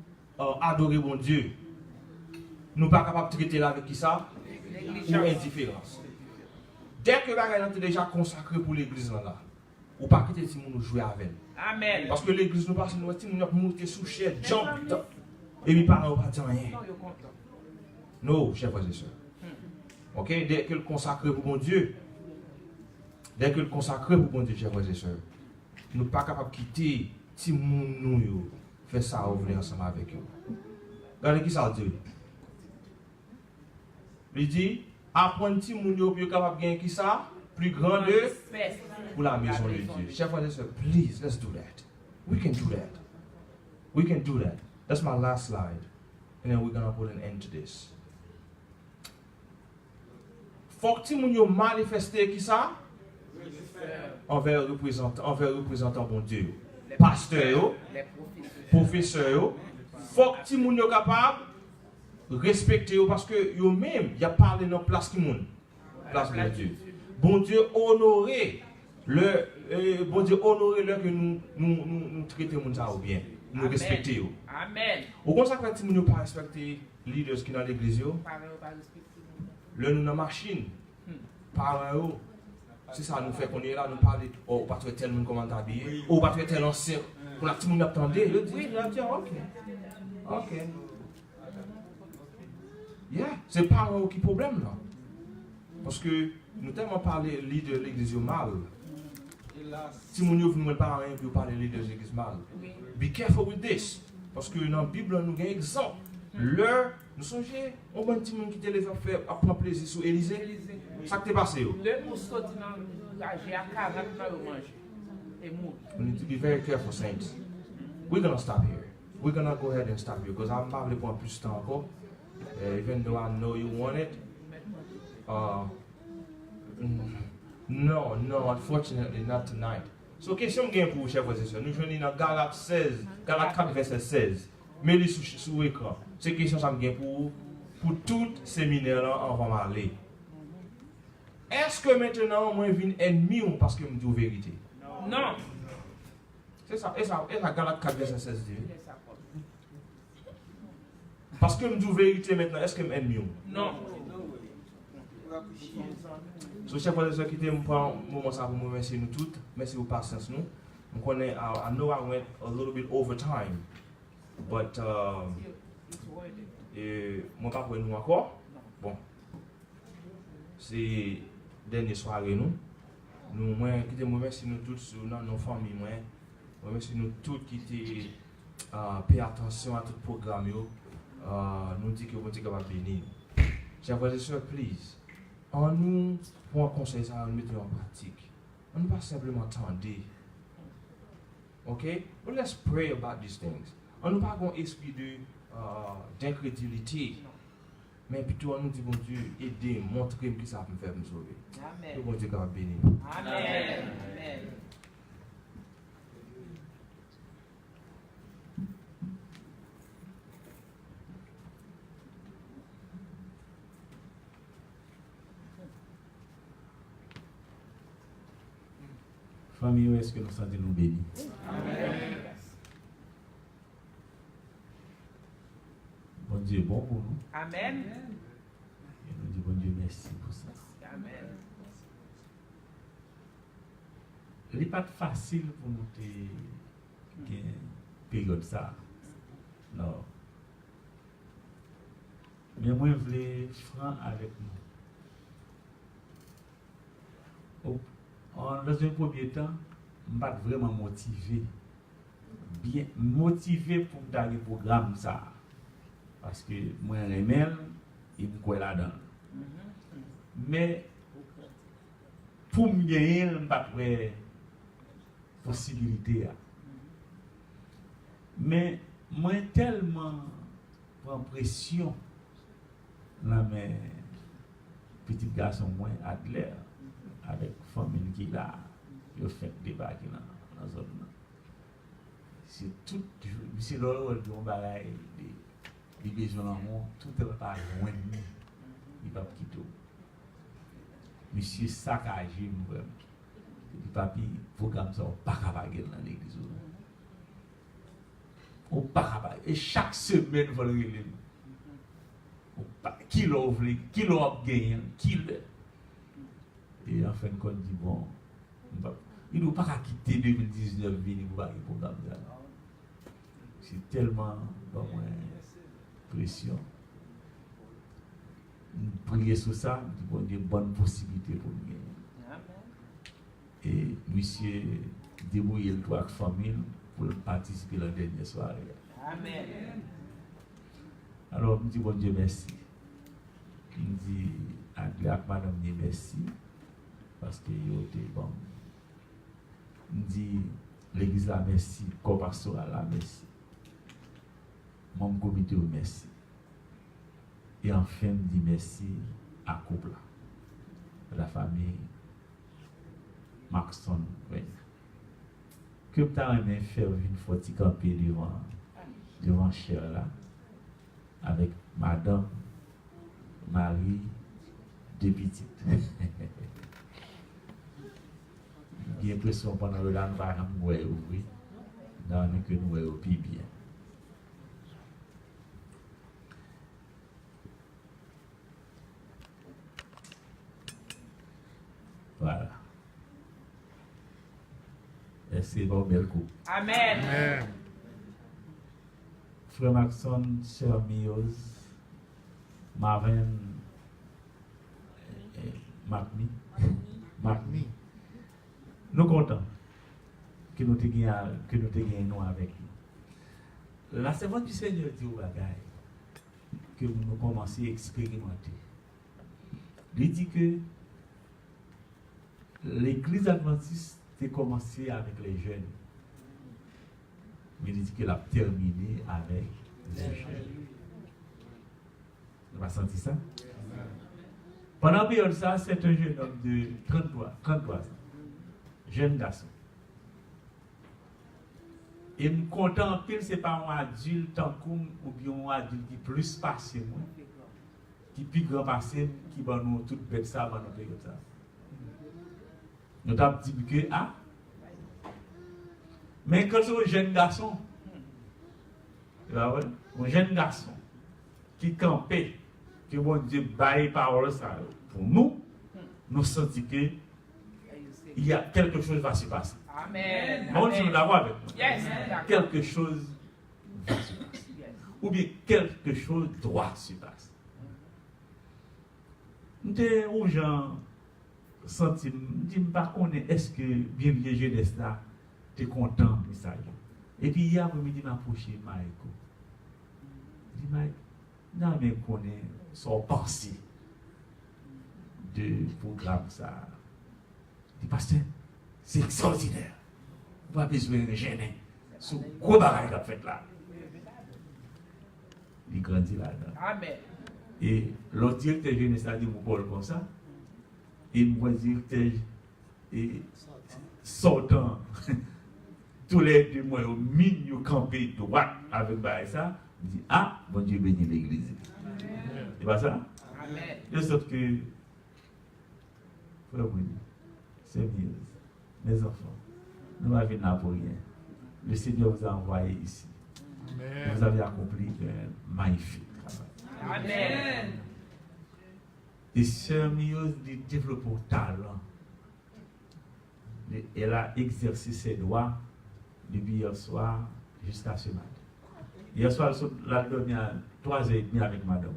adorer mon Dieu, nous ne sommes pas capables de traiter là avec qui ça? Ou indifférence. Dès que le bagage est déjà consacré pour l'église là, ou pas quitter si nous jouer avec. Amen. Parce que l'église nous passe, nous avons monté sous chair, jump, et mes parents n'ont pas dit rien. Non, chers frères et sœurs. Ok? Dès que le consacré pour mon Dieu, chers frères et sœurs, nous ne sommes pas capables de quitter si nous faire ça ou venir ensemble avec eux. Regardez qui ça dit. Il dit, apprendre si nous sommes capables de gagner qui ça, plus grand de pour la maison de Dieu. Chers frères et sœurs, please, let's do that. We can do that. We can do that. That's my last slide. And then we're going to put an end to this. Faut que nous yo manifester qui ça? Envers représentant bon Dieu. Pasteur, professeur, faut que nous yo capable respecter parce que yo même y a parlé dans place qui monde. Place de Dieu. Bon Dieu honorer le que nous traiter moun ça ou bien, nous respecter yo. Amen. Au consacré si nous pas respecter leaders qui dans l'église yo. Le nous dans machine. Parents, c'est ça nous fait qu'on est là, nous parler, oh, pas tel monde comment t'habiller, oh, pas tel ancien, pour la petite monde attendait, le dit, ok. Yeah, c'est parents qui problème là. Parce que nous tellement parlé leader de l'église mal. Si nous venons parents qui parlent leader de l'église mal. Be careful with this. Parce que dans la Bible, nous avons un exemple. Nous songez, on va un petit monde qui te faire prendre plaisir sur Élysée. Ça qui t'est passé. Le mousseau dit dans j'ai à 40 ans manger. Et mourir. We need to be very careful, saints. We're going to stop here. We're going to go ahead and stop here because I'm probably going to plus de temps encore. Even though I know you want it. No, unfortunately, not tonight. So, question gain pour vous, chers frères et sœurs. Nous venons dans Galates 16, Galates 4, verset 16. Mettez sous l'écran. C'est question ça me gain pour tout séminaire là, on va m'aller. Est-ce que maintenant, moi, je viens ennemi ou parce que je me dis la vérité? Non. C'est ça, et ça, Galates 4, verset 16 dit. Parce que je me dis la vérité maintenant, est-ce que je suis ennemi ou? Non. So, chers frères et sœurs, qui étaient pour un moment ça pour me remercier nous toutes, merci pour patience nous. I know I went a little bit over time, but moi pas pour nous encore. Bon, c'est dernière soirée nous. Nous moi qui te remercie nous toutes sur nos familles moi. Remercie nous toutes qui étaient pay attention à tout programme yo. Nous dit que vous êtes capable de bénir. Chers frères et sœurs, please. En nous, pour un conseil, ça va nous mettre en pratique. On ne va pas simplement attendre. Ok? But let's pray about these things. On ne va pas avoir un esprit d'incrédulité. Mais plutôt, on nous dit, bon Dieu, aidez, montrez-moi qui ça peut me faire me sauver. Amen. Que bon Dieu va bénir. Amen. Amen. Famille, est-ce que nous sentons nous bénis? Amen. Bon Dieu est bon pour nous. Amen. Et nous disons, bon Dieu, merci pour ça. Amen. Il n'est pas facile pour nous de gagner période ça. Non. Mais moi, je voulais franc avec nous. Dans un premier temps, je ne suis pas vraiment motivé. Bien motivé pour faire le programme ça. Parce que moi, je remèle, il me croit là-dedans. Mais pour me gagner, je n'ai pas de possibilité. Mais moi, tellement prends pression dans mes petits garçons, moi, Adler, avec la famille qui est là, il fait des débat qui est dans la zone. C'est tout, c'est le rôle de mon bagage, des besoins en moi, tout est pas loin de nous. Il va quitter. Monsieur saccagé, vraiment. Le papi, programme ça, on ne peut pas capable dans l'église. On ne peut pas capable. Et chaque semaine, il faut le relever. Qui l'a gagné, qui l'a. Et en fin de compte, dit bon, il ne doit pas quitter 2019 venir pour le programme. C'est tellement pas moins pression. Prier sur ça, nous avons des bonnes possibilités pour nous gagner. Et monsieur débrouiller le droit de famille pour participer à la dernière soirée. Amen. Alors, je dis bon Dieu merci. Je dis à madame merci. Parce que yo était bon. Je dis l'église la merci, corps pastoral la merci. Mon comité merci. Et enfin, je dis merci à couple, la famille Maxton. Que tu as aimé faire une fois tu camper devant Cher là, avec madame Marie de Petite. J'ai l'impression pendant le temps, nous allons ouvrir, dans le que nous voyons plus bien. Voilà. Et c'est bon, bel coup. Amen. Frère Maxon, sœur Mioz, Marvin, Macmi. Nous sommes contents que nous te gagnons avec nous. La servante du Seigneur dit au bagaille que nous commençons à expérimenter. Il dit que l'église adventiste a commencé avec les jeunes. Mais il dit qu'elle a terminé avec les jeunes. Vous avez senti ça? Pendant la période ça, c'est un jeune homme de 33 ans. Jeune garçon. Et me content en pile, c'est pas un adulte en comme ou bien un adulte qui plus passé moi. Qui plus grand passé, qui va nous tout bête ça pendant la période ça. Nous avons dit que mais quand c'est un jeune garçon, un jeune garçon qui campait, que bon Dieu baille parole ça pour nous, nous sentons que il y a quelque chose qui va se passer. Amen. Bon Dieu nous l'avons avec nous. Yes. Quelque chose va se passer. Ou bien quelque chose doit se passer. Nous sommes aux gens senti, je ne sais pas est-ce que bien vieux jeunesse là, tu es content de ça. Et puis hier, je me dis, m'approcher Maïko. Je dis, Maïko, non, mais qu'on est son pensée de programme ça. Je dis, pasteur, c'est extraordinaire. On va besoin de gêner. Ce gros bagage qu'il a fait là. Il grandit là-dedans. Amen. Et l'autre directeur jeunesse a dit, mon Paul comme ça. Et moi, directeur, et sortant, tous les 2 mois, au milieu campé droit avec ça, il dit, ah, bon Dieu bénit l'église. C'est pas ça? Amen. De sorte que, frère Bruni, c'est mieux. Mes enfants, nous n'avons venir là pour rien. Le Seigneur vous a envoyé ici. Vous avez accompli un magnifique travail. Amen. Et sœur Mieuse développe un talent. Elle a exercé ses droits depuis hier soir jusqu'à ce matin. Hier soir, elle a dormi à 3h30 avec madame.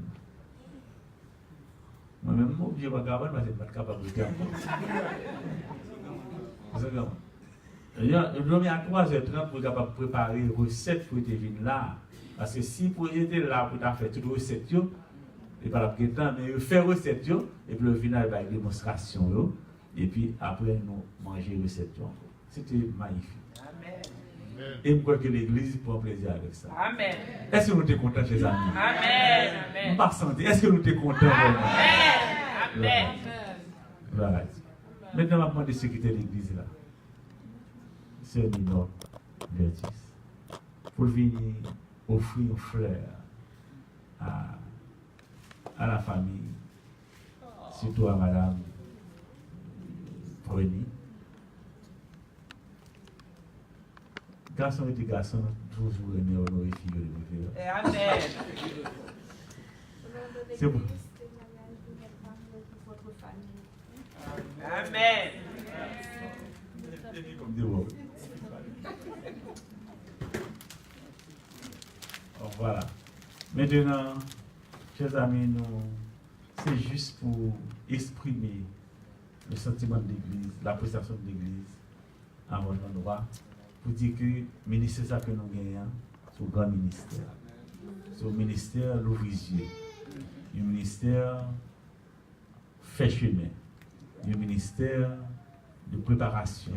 Moi-même, je ne suis pas capable, mais je ne suis pas capable de faire. Vous savez comment? Elle a dormi à 3h30 pour être capable de préparer une recette pour être venue là. Parce que si vous étiez là pour faire toute recette, et pas la temps, mais faire recette, et puis le final, il y a une démonstration, et puis après, nous manger recette. C'était magnifique. Amen. Et je crois que l'église prend plaisir avec ça. Amen. Est-ce que nous sommes contents, les amis? Amen. On va sentir. Est-ce que nous sommes contents? Amen. Amen. Voilà. Maintenant, on va prendre de sécurité de l'église là. C'est un minot, Vertis. Pour venir offrir une fleur à la famille, surtout à madame Bruni. Garçon et garçon, toujours aimé honorer figure de préférence. Amen. C'est bon. Amen. Comme des mots. Voilà. Maintenant, chers amis, c'est juste pour exprimer le sentiment de l'Église, l'appréciation de l'Église à votre endroit, pour dire que le ministère ça que nous gagnons, c'est un grand ministère. C'est un ministère l'ouvrier. Un ministère fait chemin. Un ministère de préparation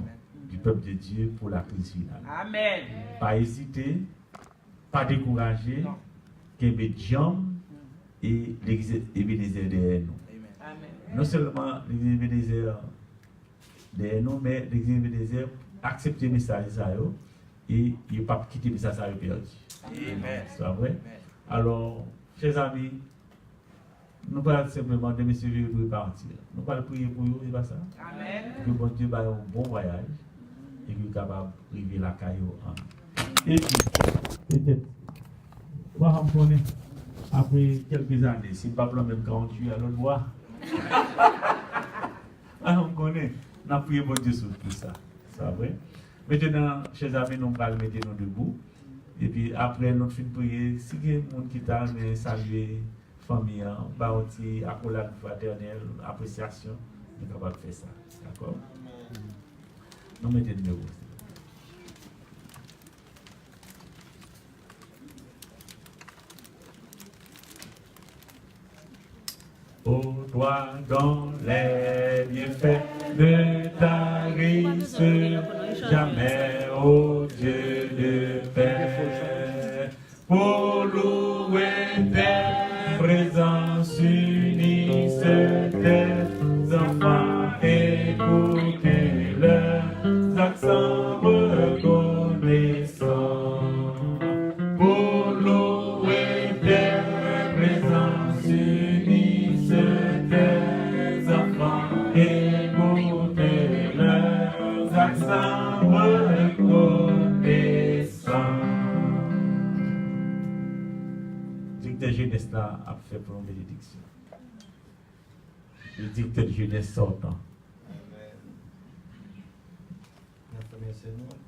du peuple de Dieu pour la crise finale. Amen. Pas hésiter, pas décourager, qu'il Diam et l'église Ebenezer derrière nous. Amen. Non seulement l'église Ebenezer derrière nous, mais l'église Ebenezer accepte le message et il ne pas quitter le message perdu. Amen. C'est vrai? Alors, chers amis, nous ne pouvons pas simplement de messieurs vieux partir. Nous pouvons prier pour vous, c'est pas ça? Amen. Que bon Dieu ait un bon voyage et qu'il soit capable de arriver la caillou. Et puis, peut-être, on connaît, après quelques années, si pas le même 48 à l'autre voie, on connaît, on a prié bon Dieu sur tout ça. C'est vrai? Maintenant, chers amis, nous allons mettre nous debout. Et puis après, nous finissons de prier. Si il y a des gens qui t'a salué, famille, bah aussi accolade fraternelle, appréciation, nous sommes capables de faire ça. D'accord? Nous mettons le debout. Ô toi dont les bienfaits ne tarissent jamais, ô Dieu de paix, pour louer tes présences unisses, tes jeunesse là a fait pour une bénédiction. Le directeur de jeunesse sortant. Amen.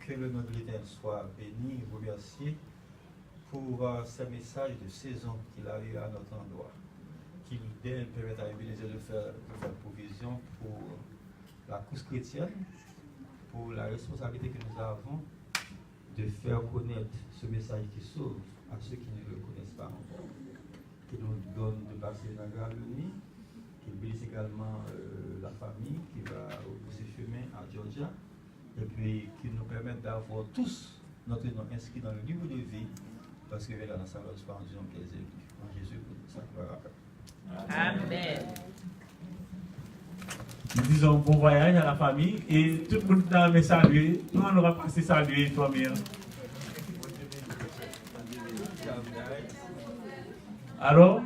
Que le nom de l'Éternel soit béni et remercié pour ce message de saison qu'il a eu à notre endroit. Qu'il permette à Ebenezer de faire provision pour la cause chrétienne, pour la responsabilité que nous avons de faire connaître ce message qui sauve à ceux qui ne le connaissent pas encore. Qu'il nous donne de passer une agréable nuit, qu'il bénisse également la famille qui va au bout de ses chemins à Georgia, et puis qu'il nous permette d'avoir tous notre nom inscrit dans le livre de vie, parce que là, dans sa gloire, en Dieu, qu'elles élus. En Jésus, pour sa gloire. Amen. Nous disons bon voyage à la famille et tout le monde dans le saluer. Nous, on aura passé saluer toi-même. Alors,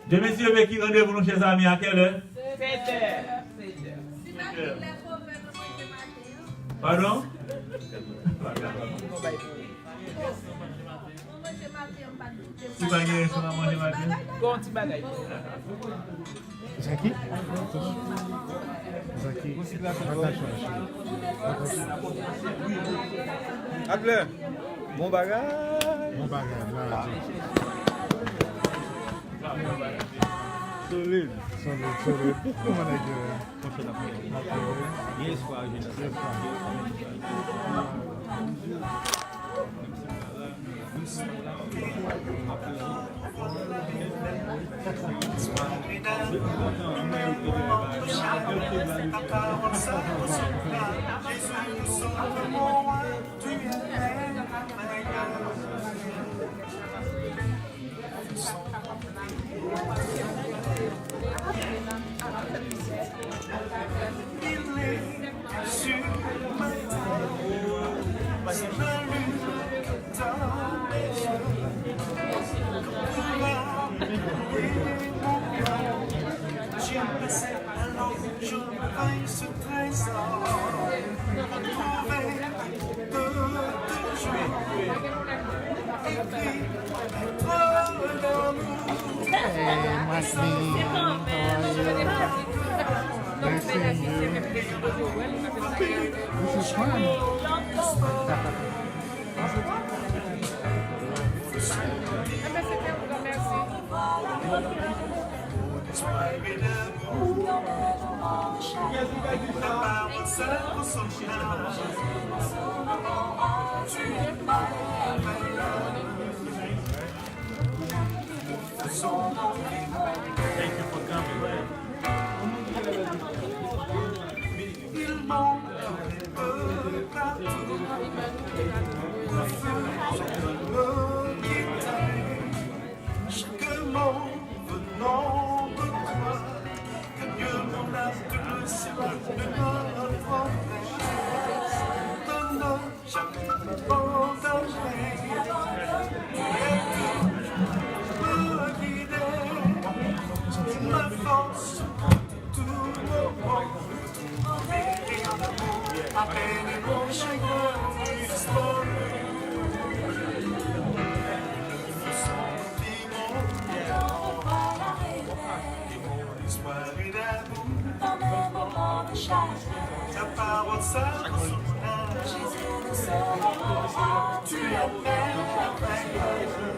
de messieurs avec qui rendez-vous, nos chers amis, à quelle heure? 7h. Pardon? Si vous avez ça à manger matin? Bon petit bagage. Zaki? Zaki. Adler, mon bagage. Mon bagage, là. Solide. Solide. Pourquoi on a dit Yes, quoi, This is fun. Thank you for coming. Chaque mot venant de toi, que Dieu m'en a de le ciel de notre promesse. Donne chaque mot d'agir, me guider, ma force, tout moment, à peine mon chagrin explose. Ta parole seule dans son âge. Tu es merveilleux.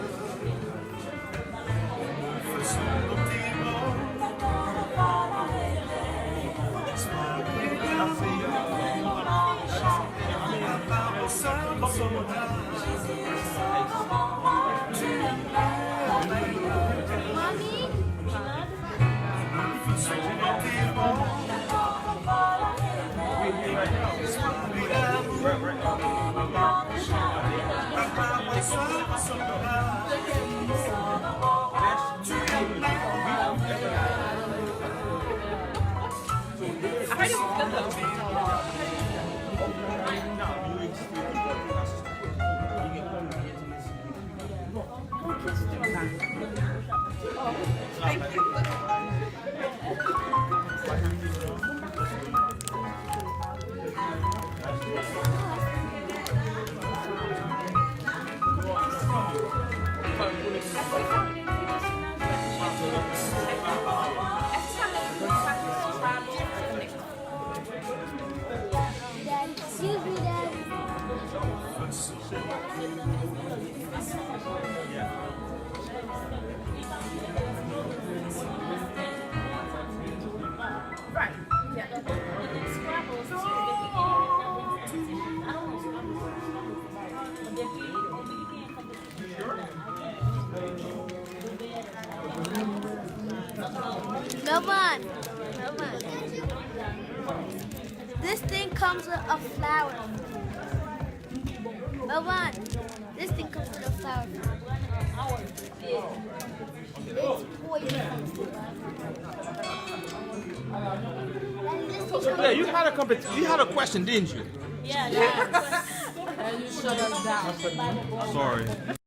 Faisons nos petits mots. Ta parole seule dans son âge. Tu es merveilleux. Faisons nos petits mots. Right. Melvin, this thing comes with a flower. Melvin, this thing comes with a flower. It's poison. Yeah, you had a question, didn't you? Yeah, And you shut us down. Sorry.